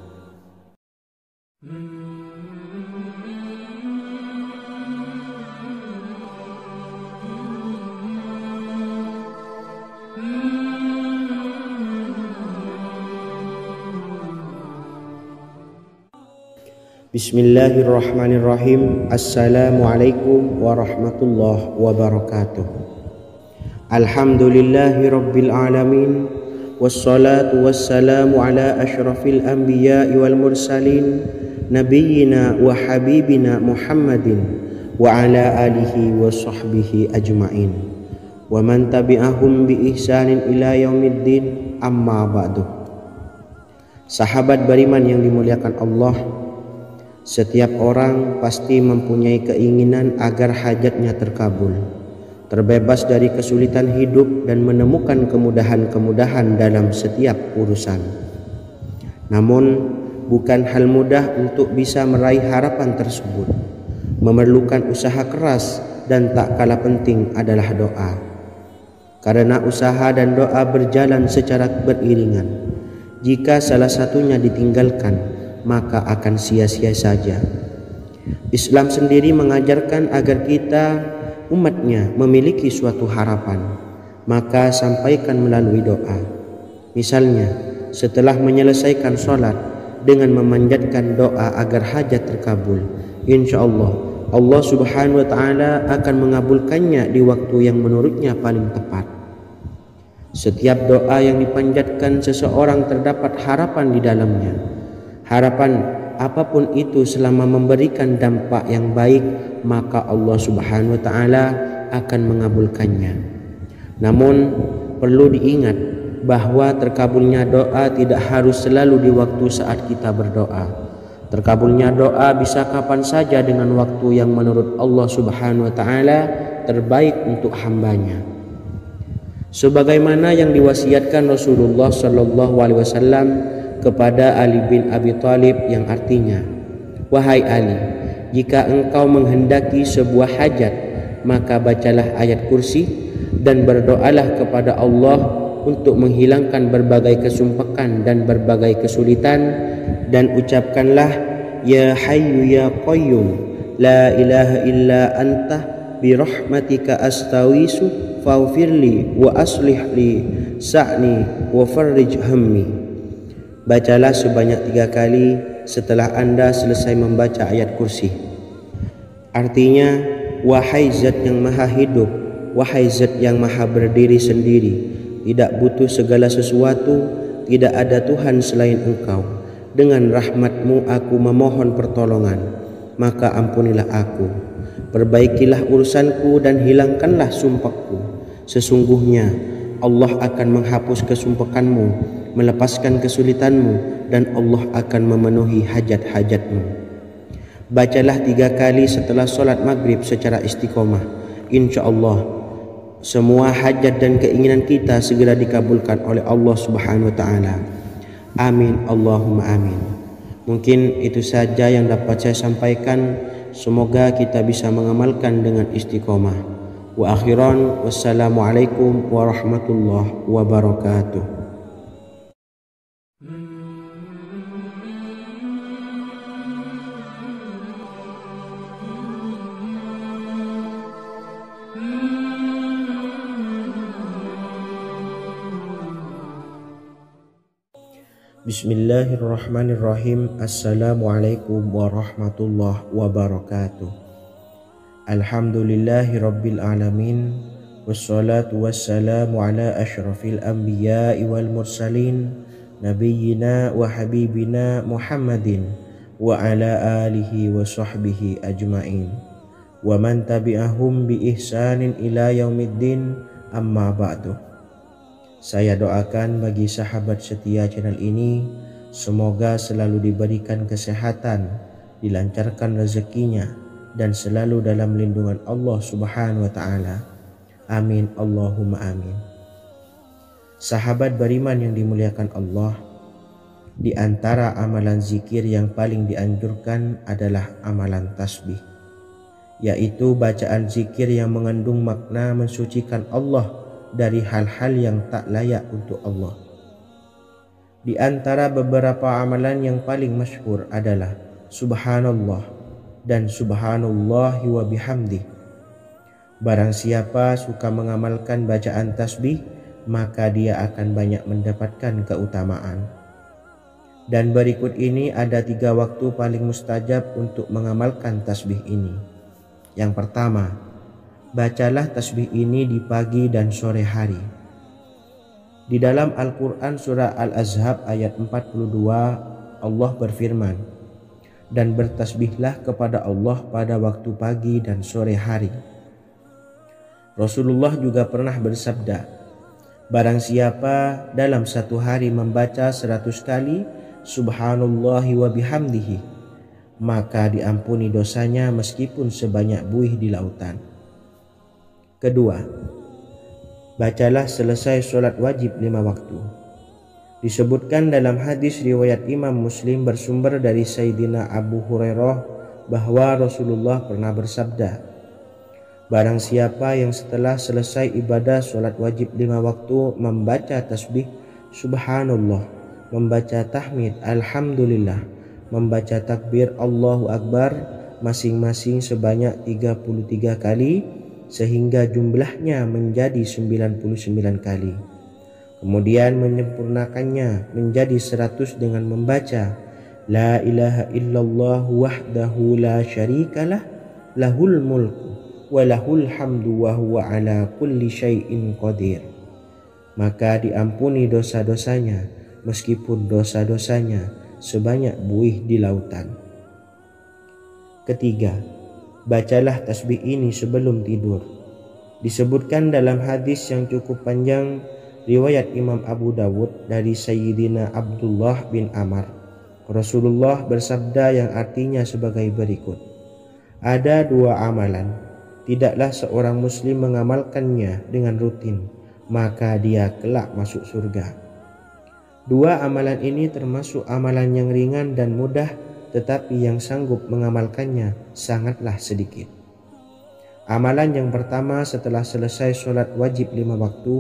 Bismillahirrahmanirrahim. Assalamualaikum warahmatullahi wabarakatuh. Alhamdulillahi rabbil alamin, wassalatu wassalamu ala ashrafil anbiya'i wal mursalin, nabiyyina wa habibina Muhammadin wa ala alihi wa sahbihi ajma'in, wa man tabi'ahum bi ihsanin ila yaumiddin, amma ba'du. Sahabat beriman yang dimuliakan Allah, setiap orang pasti mempunyai keinginan agar hajatnya terkabul, terbebas dari kesulitan hidup dan menemukan kemudahan-kemudahan dalam setiap urusan. Namun, bukan hal mudah untuk bisa meraih harapan tersebut. Memerlukan usaha keras dan tak kalah penting adalah doa. Karena usaha dan doa berjalan secara beriringan. Jika salah satunya ditinggalkan, maka akan sia-sia saja. Islam sendiri mengajarkan agar kita umatnya memiliki suatu harapan, maka sampaikan melalui doa. Misalnya, setelah menyelesaikan sholat dengan memanjatkan doa agar hajat terkabul, insyaallah Allah Subhanahu wa Ta'ala akan mengabulkannya di waktu yang menurutnya paling tepat. Setiap doa yang dipanjatkan seseorang terdapat harapan di dalamnya. Harapan apapun itu selama memberikan dampak yang baik, maka Allah Subhanahu wa Ta'ala akan mengabulkannya. Namun perlu diingat bahwa terkabulnya doa tidak harus selalu di waktu saat kita berdoa. Terkabulnya doa bisa kapan saja dengan waktu yang menurut Allah Subhanahu wa Ta'ala terbaik untuk hambanya. Sebagaimana yang diwasiatkan Rasulullah Shallallahu Alaihi Wasallam kepada Ali bin Abi Thalib, yang artinya, wahai Ali, jika engkau menghendaki sebuah hajat, maka bacalah ayat kursi dan berdoalah kepada Allah untuk menghilangkan berbagai kesumpakan dan berbagai kesulitan, dan ucapkanlah Ya Hayyu Ya Qayyum, la ilaha illa anta bi rahmatika astaghiitsu faghfirli wa aslih li sa'ni wa farrij hammi. Bacalah sebanyak 3 kali setelah Anda selesai membaca ayat kursi. Artinya, wahai zat yang maha hidup, wahai zat yang maha berdiri sendiri, tidak butuh segala sesuatu, tidak ada Tuhan selain Engkau. Dengan rahmat-Mu aku memohon pertolongan, maka ampunilah aku. Perbaikilah urusanku dan hilangkanlah sumpahku. Sesungguhnya Allah akan menghapus kesumpahanmu, melepaskan kesulitanmu, dan Allah akan memenuhi hajat-hajatmu. Bacalah 3 kali setelah solat maghrib secara istiqomah. Insya Allah semua hajat dan keinginan kita segera dikabulkan oleh Allah Subhanahu wa Ta'ala. Amin Allahumma amin. Mungkin itu saja yang dapat saya sampaikan. Semoga kita bisa mengamalkan dengan istiqomah. Wa akhiran, wassalamualaikum warahmatullahi wabarakatuh. Bismillahirrahmanirrahim. Assalamualaikum warahmatullahi wabarakatuh. Alhamdulillahi rabbil alamin. Wassalatu wassalamu ala ashrafil anbiya'i wal mursalin, nabiyyina wa habibina Muhammadin wa ala alihi wa sahbihi ajma'in, wa man tabi'ahum bi ihsanin ila yaumiddin, amma ba'du. Saya doakan bagi sahabat setia channel ini, semoga selalu diberikan kesehatan, dilancarkan rezekinya, dan selalu dalam lindungan Allah Subhanahu wa Ta'ala. Amin Allahumma amin. Sahabat beriman yang dimuliakan Allah, di antara amalan zikir yang paling dianjurkan adalah amalan tasbih, yaitu bacaan zikir yang mengandung makna mensucikan Allah dari hal-hal yang tak layak untuk Allah. Di antara beberapa amalan yang paling masyhur adalah Subhanallah dan Subhanallahi wa bihamdih. Barang siapa suka mengamalkan bacaan tasbih, maka dia akan banyak mendapatkan keutamaan. Dan berikut ini ada 3 waktu paling mustajab untuk mengamalkan tasbih ini. Yang pertama, bacalah tasbih ini di pagi dan sore hari. Di dalam Al-Quran surah Al-Ahzab ayat 42, Allah berfirman, dan bertasbihlah kepada Allah pada waktu pagi dan sore hari. Rasulullah juga pernah bersabda, barang siapa dalam satu hari membaca 100 kali Subhanallahi wa bihamdihi, maka diampuni dosanya meskipun sebanyak buih di lautan. Kedua, bacalah selesai sholat wajib 5 waktu. Disebutkan dalam hadis riwayat Imam Muslim bersumber dari Sayyidina Abu Hurairah bahwa Rasulullah pernah bersabda, barang siapa yang setelah selesai ibadah sholat wajib 5 waktu membaca tasbih Subhanallah, membaca tahmid Alhamdulillah, membaca takbir Allahu Akbar masing-masing sebanyak 33 kali, sehingga jumlahnya menjadi 99 kali. Kemudian menyempurnakannya menjadi 100 dengan membaca La ilaha illallah wahdahu la syarikalah, lahul mulku wa lahul hamdu wa huwa ala kulli syai'in qadir. Maka diampuni dosa-dosanya meskipun dosa-dosanya sebanyak buih di lautan. Ketiga, bacalah tasbih ini sebelum tidur. Disebutkan dalam hadis yang cukup panjang riwayat Imam Abu Dawud dari Sayyidina Abdullah bin Amr, Rasulullah bersabda yang artinya sebagai berikut, ada 2 amalan, tidaklah seorang muslim mengamalkannya dengan rutin, maka dia kelak masuk surga. 2 amalan ini termasuk amalan yang ringan dan mudah, tetapi yang sanggup mengamalkannya sangatlah sedikit. Amalan yang pertama setelah selesai sholat wajib 5 waktu,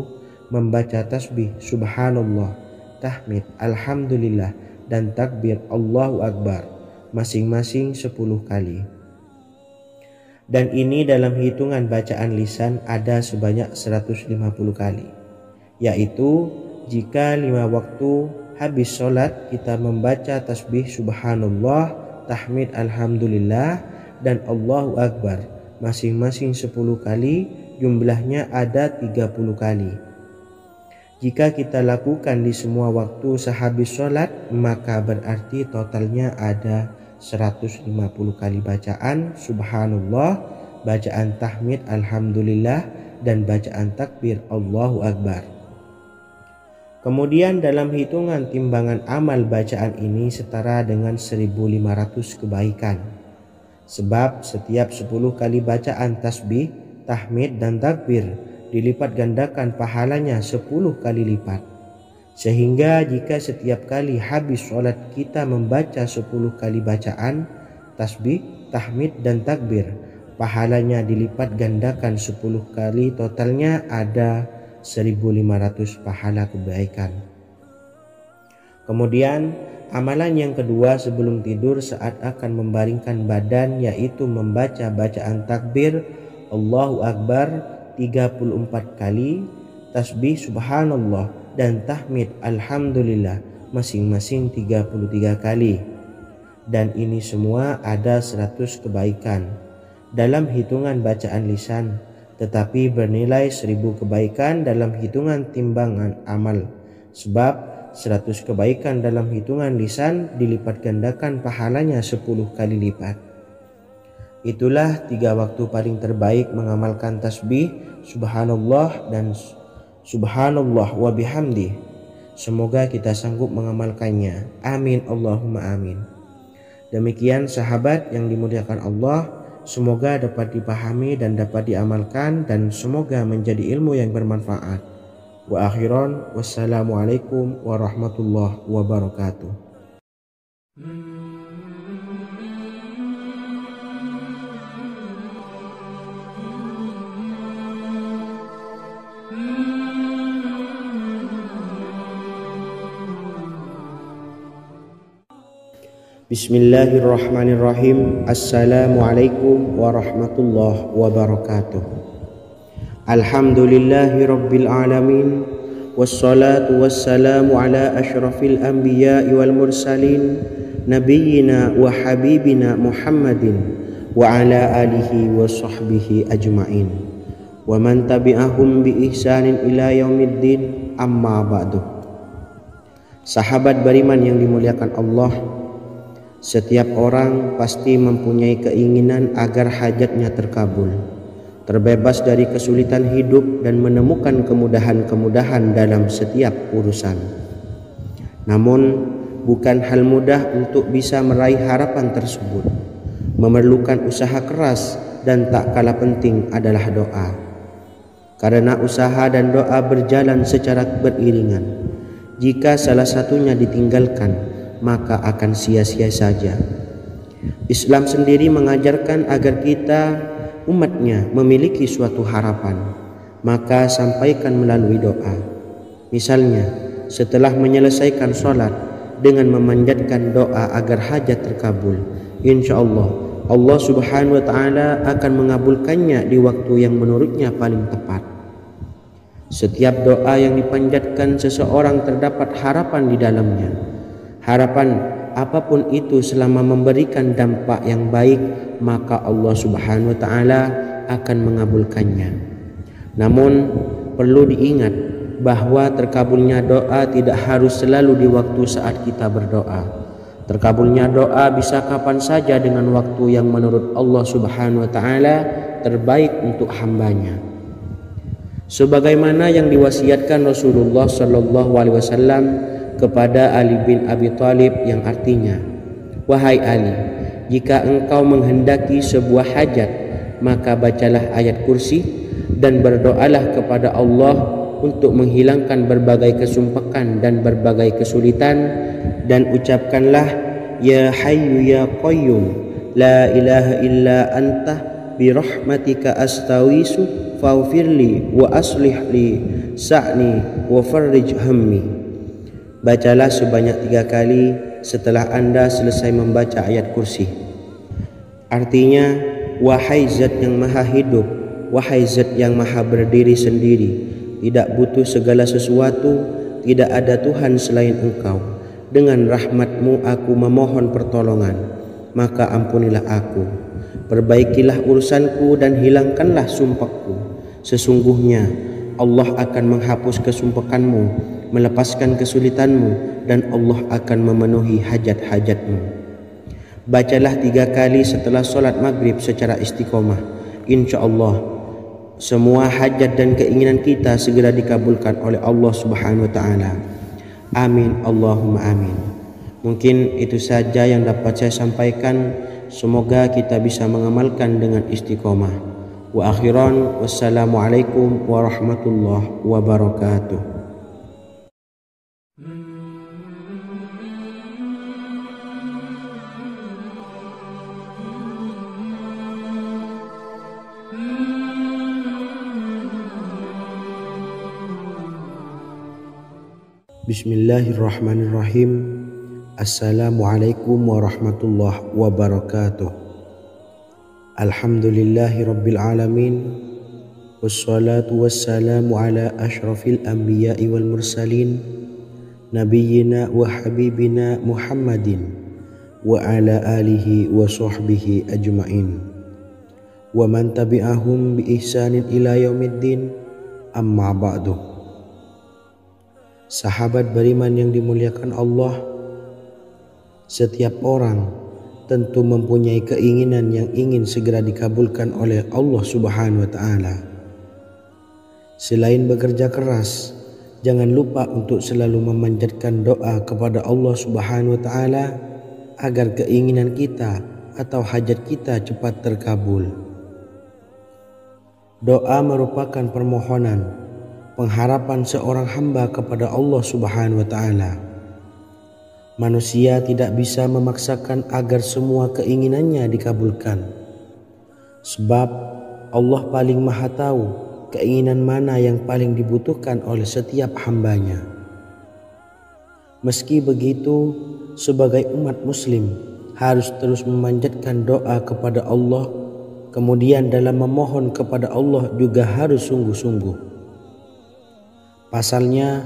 membaca tasbih Subhanallah, tahmid Alhamdulillah, dan takbir Allahu Akbar masing-masing 10 kali. Dan ini dalam hitungan bacaan lisan ada sebanyak 150 kali, yaitu jika 5 waktu habis sholat kita membaca tasbih Subhanallah, tahmid Alhamdulillah, dan Allahu Akbar masing-masing 10 kali, jumlahnya ada 30 kali. Jika kita lakukan di semua waktu sehabis sholat, maka berarti totalnya ada 150 kali bacaan Subhanallah, bacaan tahmid Alhamdulillah, dan bacaan takbir Allahu Akbar. Kemudian dalam hitungan timbangan amal bacaan ini setara dengan 1500 kebaikan. Sebab setiap 10 kali bacaan tasbih, tahmid dan takbir dilipat gandakan pahalanya 10 kali lipat. Sehingga jika setiap kali habis sholat kita membaca 10 kali bacaan tasbih, tahmid dan takbir, pahalanya dilipat gandakan 10 kali, totalnya ada 1500 pahala kebaikan. Kemudian amalan yang kedua sebelum tidur saat akan membaringkan badan, yaitu membaca bacaan takbir Allahu Akbar 34 kali, tasbih subhanallah dan tahmid Alhamdulillah masing-masing 33 kali. Dan ini semua ada 100 kebaikan dalam hitungan bacaan lisan, tetapi bernilai 1000 kebaikan dalam hitungan timbangan amal. Sebab 100 kebaikan dalam hitungan lisan dilipat gandakan pahalanya 10 kali lipat. Itulah 3 waktu paling terbaik mengamalkan tasbih subhanallah dan subhanallah wa bihamdi. Semoga kita sanggup mengamalkannya. Amin Allahumma amin. Demikian sahabat yang dimuliakan Allah, semoga dapat dipahami dan dapat diamalkan, dan semoga menjadi ilmu yang bermanfaat. Wa akhiran, wassalamualaikum warahmatullahi wabarakatuh. Bismillahirrahmanirrahim. Assalamualaikum warahmatullahi wabarakatuh. Alhamdulillahi rabbil alamin, wassalatu wassalamu ala ashrafil anbiya'i wal mursalin, nabiyyina wa habibina Muhammadin wa ala alihi wa sahbihi ajma'in, wa man tabi'ahum bi ihsanin ila yaumiddin, amma ba'du. Sahabat beriman yang dimuliakan Allah, setiap orang pasti mempunyai keinginan agar hajatnya terkabul, terbebas dari kesulitan hidup dan menemukan kemudahan-kemudahan dalam setiap urusan. Namun bukan hal mudah untuk bisa meraih harapan tersebut. Memerlukan usaha keras, dan tak kalah penting adalah doa. Karena usaha dan doa berjalan secara beriringan. Jika salah satunya ditinggalkan, maka akan sia-sia saja. Islam sendiri mengajarkan agar kita umatnya memiliki suatu harapan, maka sampaikan melalui doa. Misalnya setelah menyelesaikan sholat dengan memanjatkan doa agar hajat terkabul, insya Allah Allah subhanahu wa ta'ala akan mengabulkannya di waktu yang menurutnya paling tepat. Setiap doa yang dipanjatkan seseorang terdapat harapan di dalamnya. Harapan apapun itu selama memberikan dampak yang baik, maka Allah subhanahu wa ta'ala akan mengabulkannya. Namun perlu diingat bahwa terkabulnya doa tidak harus selalu di waktu saat kita berdoa. Terkabulnya doa bisa kapan saja dengan waktu yang menurut Allah subhanahu wa ta'ala terbaik untuk hambanya. Sebagaimana yang diwasiatkan Rasulullah sallallahu alaihi wasallam kepada Ali bin Abi Thalib, yang artinya, wahai Ali, jika engkau menghendaki sebuah hajat, maka bacalah ayat kursi dan berdoalah kepada Allah untuk menghilangkan berbagai kesumpakan dan berbagai kesulitan, dan ucapkanlah ya hayyu ya qayyum la ilaha illa anta birahmatika astawisu faghfirli wa aslih li sa'ni wa farrij hammi. Bacalah sebanyak 3 kali setelah Anda selesai membaca ayat kursi. Artinya, wahai zat yang maha hidup, wahai zat yang maha berdiri sendiri, tidak butuh segala sesuatu, tidak ada Tuhan selain Engkau. Dengan rahmat-Mu aku memohon pertolongan, maka ampunilah aku. Perbaikilah urusanku dan hilangkanlah sumpahku. Sesungguhnya Allah akan menghapus kesumpahanmu, melepaskan kesulitanmu, dan Allah akan memenuhi hajat-hajatmu. Bacalah 3 kali setelah sholat maghrib secara istiqomah. insyaallah semua hajat dan keinginan kita segera dikabulkan oleh Allah Subhanahu wa taala. Amin Allahumma amin. Mungkin itu saja yang dapat saya sampaikan. Semoga kita bisa mengamalkan dengan istiqomah. Wa akhiran, wassalamualaikum warahmatullahi wabarakatuh. Bismillahirrahmanirrahim. Assalamualaikum warahmatullahi wabarakatuh. Alhamdulillahi rabbil alamin. Wassalatu wassalamu ala ashrafil anbiya'i wal mursalin, nabiyyina wa habibina Muhammadin wa ala alihi wa sahbihi ajma'in wa man tabi'ahum bi ihsanin ila yaumiddin, amma ba'du. Sahabat beriman yang dimuliakan Allah, setiap orang tentu mempunyai keinginan yang ingin segera dikabulkan oleh Allah Subhanahu wa taala. Selain bekerja keras, jangan lupa untuk selalu memanjatkan doa kepada Allah Subhanahu wa taala agar keinginan kita atau hajat kita cepat terkabul. Doa merupakan permohonan, pengharapan seorang hamba kepada Allah Subhanahu wa taala. Manusia tidak bisa memaksakan agar semua keinginannya dikabulkan. Sebab Allah paling maha tahu keinginan mana yang paling dibutuhkan oleh setiap hambanya. Meski begitu, sebagai umat muslim harus terus memanjatkan doa kepada Allah. Kemudian dalam memohon kepada Allah juga harus sungguh-sungguh. Pasalnya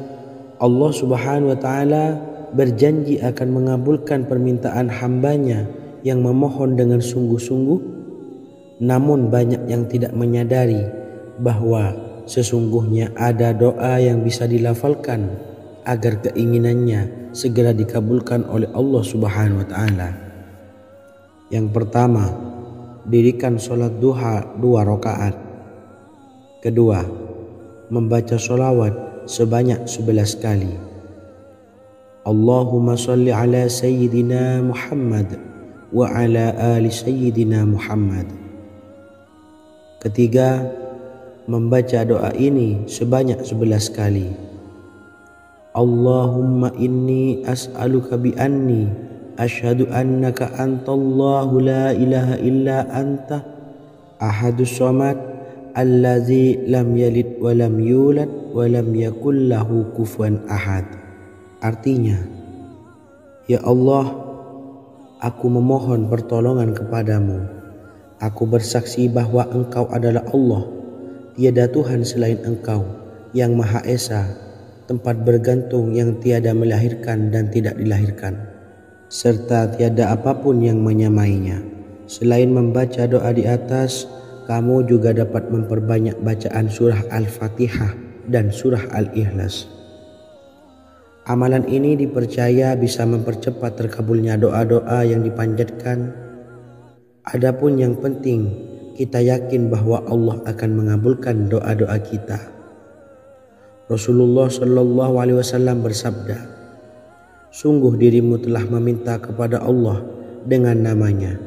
Allah Subhanahu wa taala berjanji akan mengabulkan permintaan hambanya yang memohon dengan sungguh-sungguh. Namun banyak yang tidak menyadari bahwa sesungguhnya ada doa yang bisa dilafalkan agar keinginannya segera dikabulkan oleh Allah Subhanahu wa taala. Yang pertama, dirikan sholat duha 2 rakaat. Kedua, membaca sholawat sebanyak 11 kali. Allahumma salli ala sayyidina Muhammad wa ala ali sayyidina Muhammad. Ketiga, membaca doa ini sebanyak 11 kali. Allahumma inni as'aluka bi anni asyhadu annaka antallahu la ilaha illa anta ahadus samad allazi lam yalid wa lam yulad wa lam yakul lahu kufuwan ahad. Artinya, ya Allah, aku memohon pertolongan kepadamu. Aku bersaksi bahwa Engkau adalah Allah, tiada Tuhan selain Engkau, yang Maha Esa, tempat bergantung yang tiada melahirkan dan tidak dilahirkan, serta tiada apapun yang menyamainya. Selain membaca doa di atas, kamu juga dapat memperbanyak bacaan surah Al-Fatihah dan surah Al-Ikhlas. Amalan ini dipercaya bisa mempercepat terkabulnya doa-doa yang dipanjatkan. Adapun yang penting, kita yakin bahwa Allah akan mengabulkan doa-doa kita. Rasulullah Shallallahu Alaihi Wasallam bersabda, sungguh dirimu telah meminta kepada Allah dengan namanya,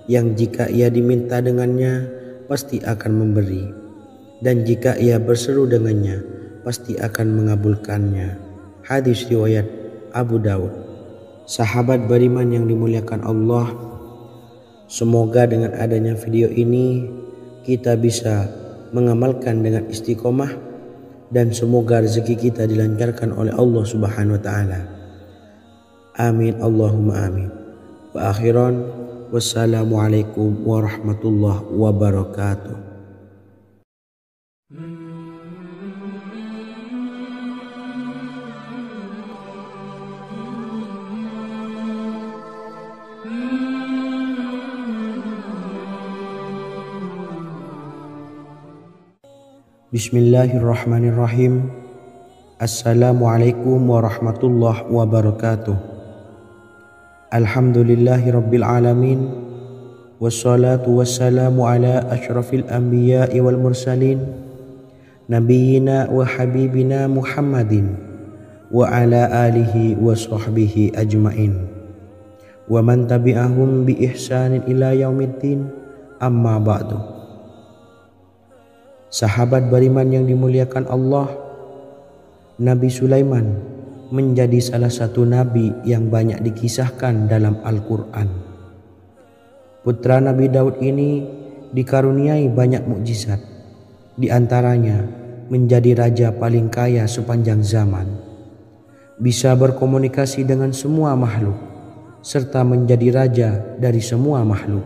yang jika ia diminta dengannya, pasti akan memberi, dan jika ia berseru dengannya, pasti akan mengabulkannya. Hadis riwayat Abu Daud. Sahabat beriman yang dimuliakan Allah, semoga dengan adanya video ini kita bisa mengamalkan dengan istiqomah, dan semoga rezeki kita dilancarkan oleh Allah Subhanahu wa taala. Amin Allahumma amin. Wa akhiran, wassalamualaikum warahmatullahi wabarakatuh. Bismillahirrahmanirrahim. Assalamualaikum warahmatullahi wabarakatuh. Alhamdulillahi rabbil alamin. wassalatu wassalamu ala asyrafil anbiya'i wal mursalin nabiyyina wa habibina Muhammadin wa ala alihi wa sahbihi ajmain wa man tabi'ahum bi ihsanin ila yaumiddin, amma ba'du. Sahabat beriman yang dimuliakan Allah, Nabi Sulaiman menjadi salah satu nabi yang banyak dikisahkan dalam Al-Quran. Putra Nabi Daud ini dikaruniai banyak mukjizat, di antaranya menjadi raja paling kaya sepanjang zaman, bisa berkomunikasi dengan semua makhluk, serta menjadi raja dari semua makhluk,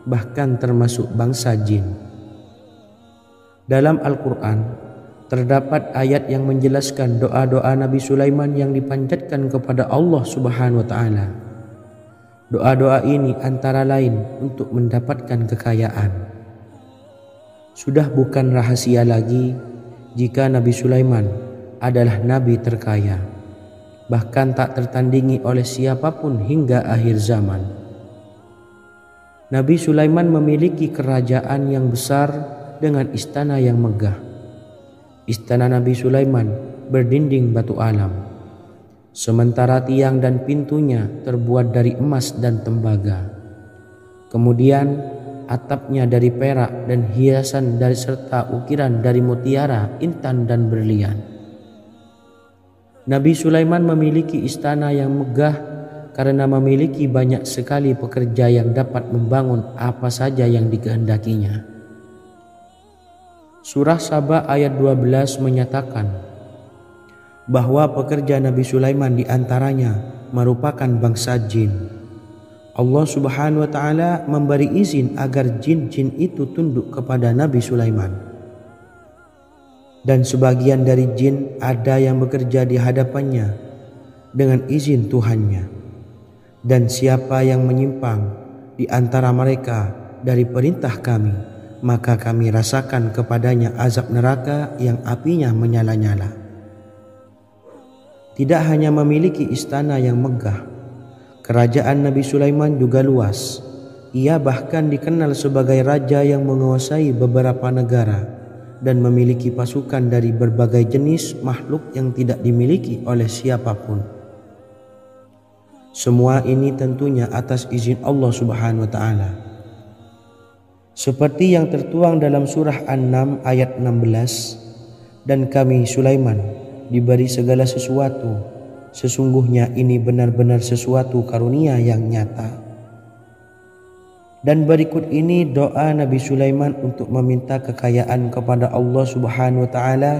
bahkan termasuk bangsa jin. Dalam Al-Quran terdapat ayat yang menjelaskan doa-doa Nabi Sulaiman yang dipanjatkan kepada Allah Subhanahu wa Ta'ala. Doa-doa ini antara lain untuk mendapatkan kekayaan. Sudah bukan rahasia lagi jika Nabi Sulaiman adalah nabi terkaya, bahkan tak tertandingi oleh siapapun hingga akhir zaman. Nabi Sulaiman memiliki kerajaan yang besar dengan istana yang megah. Istana Nabi Sulaiman berdinding batu alam, sementara tiang dan pintunya terbuat dari emas dan tembaga. Kemudian atapnya dari perak dan hiasan dari serta ukiran dari mutiara, intan dan berlian. Nabi Sulaiman memiliki istana yang megah karena memiliki banyak sekali pekerja yang dapat membangun apa saja yang dikehendakinya. Surah Saba ayat 12 menyatakan bahwa pekerja Nabi Sulaiman diantaranya merupakan bangsa jin. Allah Subhanahu wa Ta'ala memberi izin agar jin-jin itu tunduk kepada Nabi Sulaiman. Dan sebagian dari jin ada yang bekerja di hadapannya dengan izin Tuhannya. Dan siapa yang menyimpang di antara mereka dari perintah kami, maka kami rasakan kepadanya azab neraka yang apinya menyala-nyala. Tidak hanya memiliki istana yang megah, kerajaan Nabi Sulaiman juga luas. Ia bahkan dikenal sebagai raja yang menguasai beberapa negara dan memiliki pasukan dari berbagai jenis makhluk yang tidak dimiliki oleh siapapun. Semua ini tentunya atas izin Allah Subhanahu wa Ta'ala. Seperti yang tertuang dalam surah An-Naml ayat 16, dan kami Sulaiman diberi segala sesuatu, sesungguhnya ini benar-benar sesuatu karunia yang nyata. Dan berikut ini doa Nabi Sulaiman untuk meminta kekayaan kepada Allah Subhanahu wa Ta'ala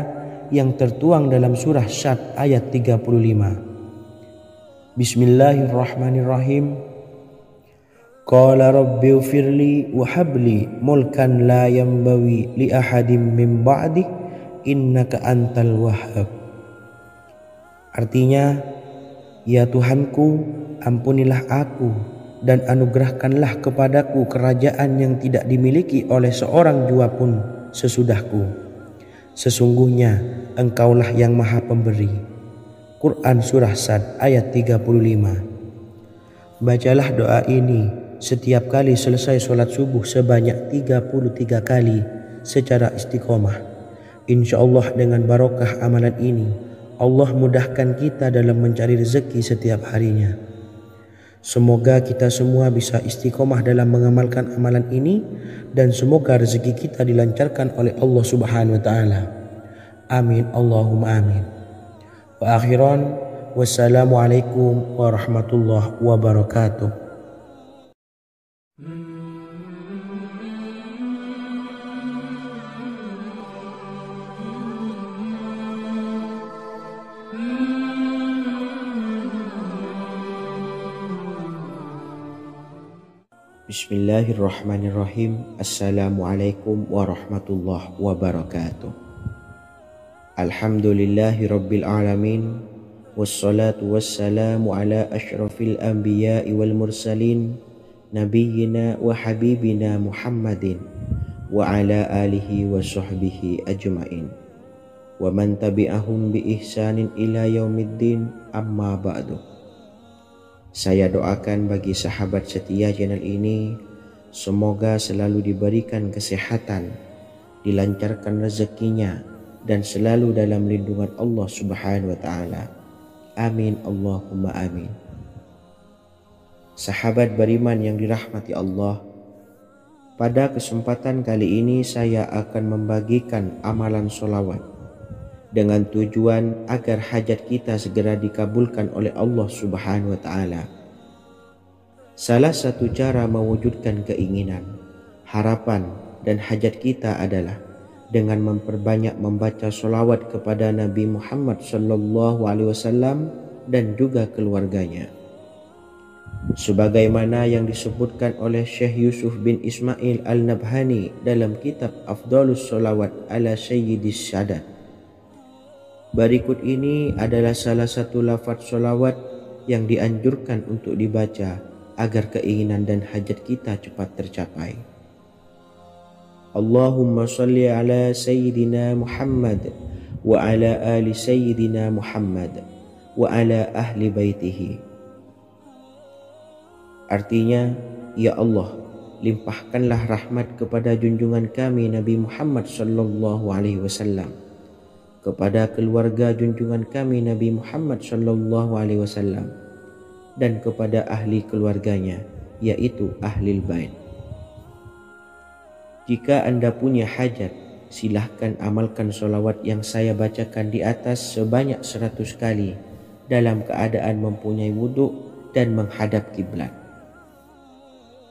yang tertuang dalam surah Syad ayat 35. Bismillahirrahmanirrahim. Qala rabbi ufirli wa habli mulkan la yanbawi li ahadim min ba'di innaka antal wahhab. Artinya, ya Tuhanku, ampunilah aku dan anugerahkanlah kepadaku kerajaan yang tidak dimiliki oleh seorang jua pun sesudahku. Sesungguhnya Engkaulah yang Maha Pemberi. Quran Surah Sad ayat 35. Bacalah doa ini setiap kali selesai sholat subuh sebanyak 33 kali secara istiqomah. Insya Allah dengan barokah amalan ini, Allah mudahkan kita dalam mencari rezeki setiap harinya. Semoga kita semua bisa istiqomah dalam mengamalkan amalan ini, dan semoga rezeki kita dilancarkan oleh Allah Subhanahu wa Ta'ala. Amin Allahumma amin. Wa akhiran, wassalamualaikum warahmatullahi wabarakatuh. Bismillahirrahmanirrahim. Assalamualaikum warahmatullahi wabarakatuh. Alhamdulillahi rabbil alamin, wassalatu wassalamu ala asyrafil anbiya'i wal mursalin, nabiyyina wa habibina Muhammadin wa ala alihi wa sahbihi ajmain wa man tabi'ahum bi ihsanin ila yaumiddin, amma ba'du. Saya doakan bagi sahabat setia channel ini, Semoga selalu diberikan kesehatan, dilancarkan rezekinya, dan selalu dalam lindungan Allah Subhanahu wa Ta'ala. Amin Allahumma amin. Sahabat beriman yang dirahmati Allah, pada kesempatan kali ini saya akan membagikan amalan sholawat dengan tujuan agar hajat kita segera dikabulkan oleh Allah Subhanahu wa Ta'ala. Salah satu cara mewujudkan keinginan, harapan, dan hajat kita adalah dengan memperbanyak membaca sholawat kepada Nabi Muhammad SAW dan juga keluarganya. Sebagaimana yang disebutkan oleh Syekh Yusuf bin Ismail Al-Nabhani dalam kitab Afdhalus Sholawat ala Sayyidis Sadat. Berikut ini adalah salah satu lafaz sholawat yang dianjurkan untuk dibaca agar keinginan dan hajat kita cepat tercapai. Allahumma salli ala Sayyidina Muhammad wa ala ali Sayyidina Muhammad wa ala ahli baitihi. Artinya, ya Allah, limpahkanlah rahmat kepada junjungan kami Nabi Muhammad sallallahu alaihi wasallam, kepada keluarga junjungan kami Nabi Muhammad sallallahu alaihi wasallam, dan kepada ahli keluarganya, yaitu ahlil bait. Jika Anda punya hajat, silahkan amalkan sholawat yang saya bacakan di atas sebanyak 100 kali dalam keadaan mempunyai wudhu dan menghadap kiblat.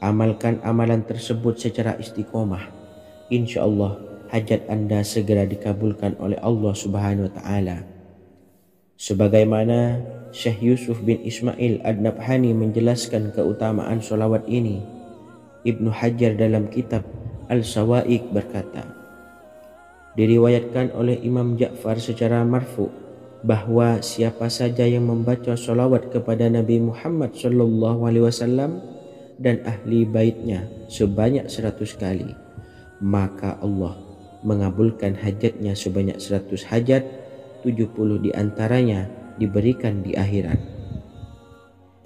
Amalkan amalan tersebut secara istiqomah. Insya Allah hajat Anda segera dikabulkan oleh Allah Subhanahu wa Ta'ala. Sebagaimana Syekh Yusuf bin Ismail Ad-Nabhani menjelaskan keutamaan sholawat ini, Ibnu Hajar dalam kitab Al-Sawa'iq berkata, diriwayatkan oleh Imam Ja'far secara marfu bahwa siapa saja yang membaca sholawat kepada Nabi Muhammad SAW dan ahli baitnya sebanyak 100 kali, maka Allah mengabulkan hajatnya sebanyak 100 hajat, 70 diantaranya diberikan di akhirat.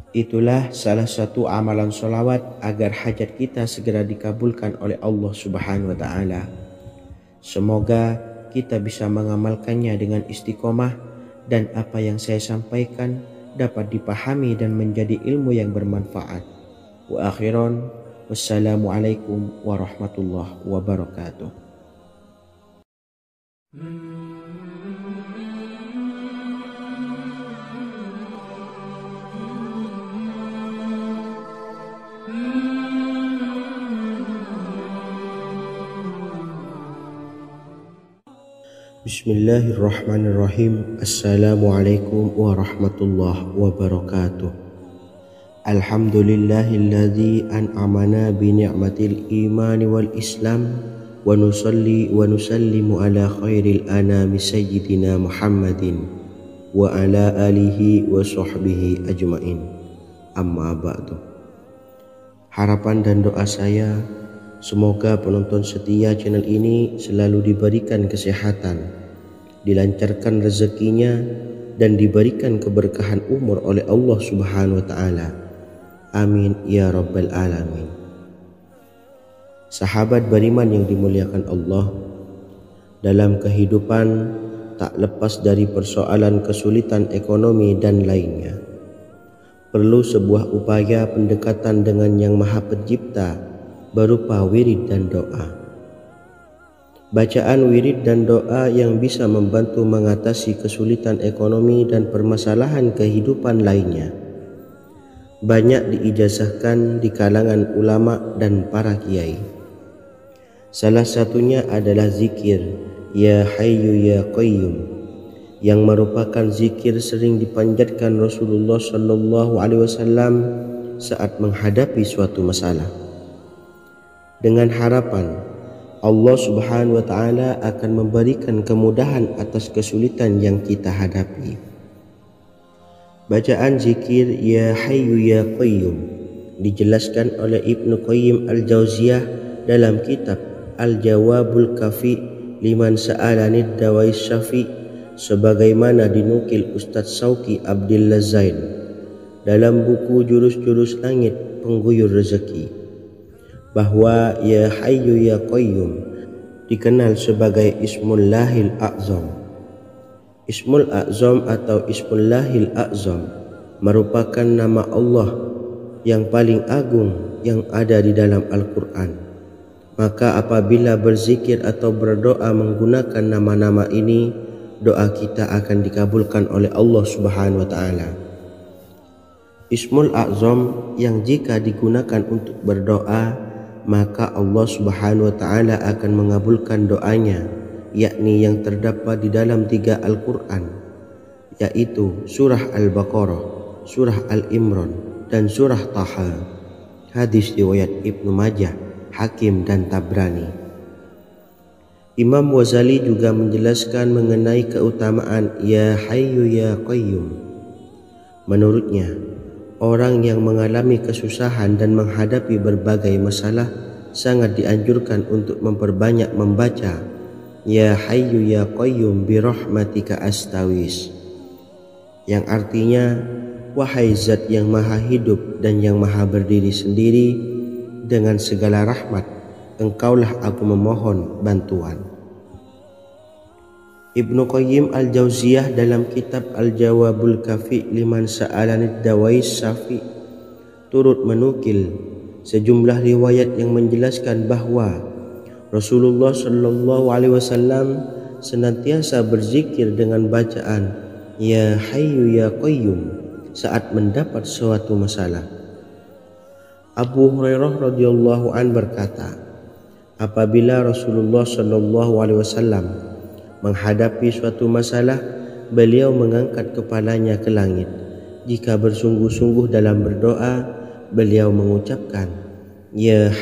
Itulah salah satu amalan sholawat agar hajat kita segera dikabulkan oleh Allah Subhanahu wa Ta'ala. Semoga kita bisa mengamalkannya dengan istiqomah dan apa yang saya sampaikan dapat dipahami dan menjadi ilmu yang bermanfaat. Wa akhiran, wassalamualaikum warahmatullahi wabarakatuh. Bismillahirrahmanirrahim. Assalamualaikum warahmatullahi wabarakatuh. Alhamdulillahilladzi an'amana bi ni'matil imani wal islam wa nusalli wa nusallimu ala khairil anami sayyidina Muhammadin wa ala alihi wa sahbihi ajmain. Amma ba'du. Harapan dan doa saya, semoga penonton setia channel ini selalu diberikan kesehatan, dilancarkan rezekinya, dan diberikan keberkahan umur oleh Allah Subhanahu wa Ta'ala. Amin ya rabbal alamin. Sahabat beriman yang dimuliakan Allah, dalam kehidupan tak lepas dari persoalan kesulitan ekonomi dan lainnya. Perlu sebuah upaya pendekatan dengan Yang Maha Pencipta berupa wirid dan doa. Bacaan wirid dan doa yang bisa membantu mengatasi kesulitan ekonomi dan permasalahan kehidupan lainnya banyak diijazahkan di kalangan ulama dan para kiai. Salah satunya adalah zikir Ya Hayyu Ya Qayyum, yang merupakan zikir sering dipanjatkan Rasulullah SAW saat menghadapi suatu masalah, dengan harapan Allah Subhanahu wa Ta'ala akan memberikan kemudahan atas kesulitan yang kita hadapi. Bacaan zikir Ya Hayyu Ya Qayyum dijelaskan oleh Ibnu Qayyim Al-Jauziyah dalam kitab Al-Jawabul Kafi liman sa'alanid dawais syafi, sebagaimana dinukil Ustadz Sauki Abdillah Zain dalam buku Jurus-Jurus Langit Pengguyur Rezeki. bahwa Ya Hayyu Ya Qayyum dikenal sebagai Ismullahil A'zam. Ismul A'zam atau Ismullahil A'zam merupakan nama Allah yang paling agung yang ada di dalam Al-Quran. Maka apabila berzikir atau berdoa menggunakan nama-nama ini, doa kita akan dikabulkan oleh Allah Subhanahu wa Ta'ala. Ismul A'zam yang jika digunakan untuk berdoa, maka Allah Subhanahu wa Ta'ala akan mengabulkan doanya, yakni yang terdapat di dalam 3 Al-Quran, yaitu surah Al-Baqarah, surah Al-Imran, dan surah Taha. Hadis riwayat Ibnu Majah, Hakim, dan Tabrani. Imam Ghazali juga menjelaskan mengenai keutamaan Ya Hayyu Ya Qayyum. Menurutnya, orang yang mengalami kesusahan dan menghadapi berbagai masalah sangat dianjurkan untuk memperbanyak membaca Ya Hayyu Ya Qayyum bi rahmatika astawis, yang artinya, wahai zat yang maha hidup dan yang maha berdiri sendiri, dengan segala rahmat engkaulah aku memohon bantuan. Ibnu Qayyim Al-Jauziyah dalam kitab Al-Jawabul Kafi liman sa'alanid dawais syafi turut menukil sejumlah riwayat yang menjelaskan bahwa Rasulullah Shallallahu Alaihi Wasallam senantiasa berzikir dengan bacaan Ya Hayyu Ya Qayyum saat mendapat suatu masalah. Abu Hurairah radhiyallahu an berkata, apabila Rasulullah Shallallahu Alaihi Wasallam menghadapi suatu masalah, beliau mengangkat kepalanya ke langit. Jika bersungguh-sungguh dalam berdoa, beliau mengucapkan Ya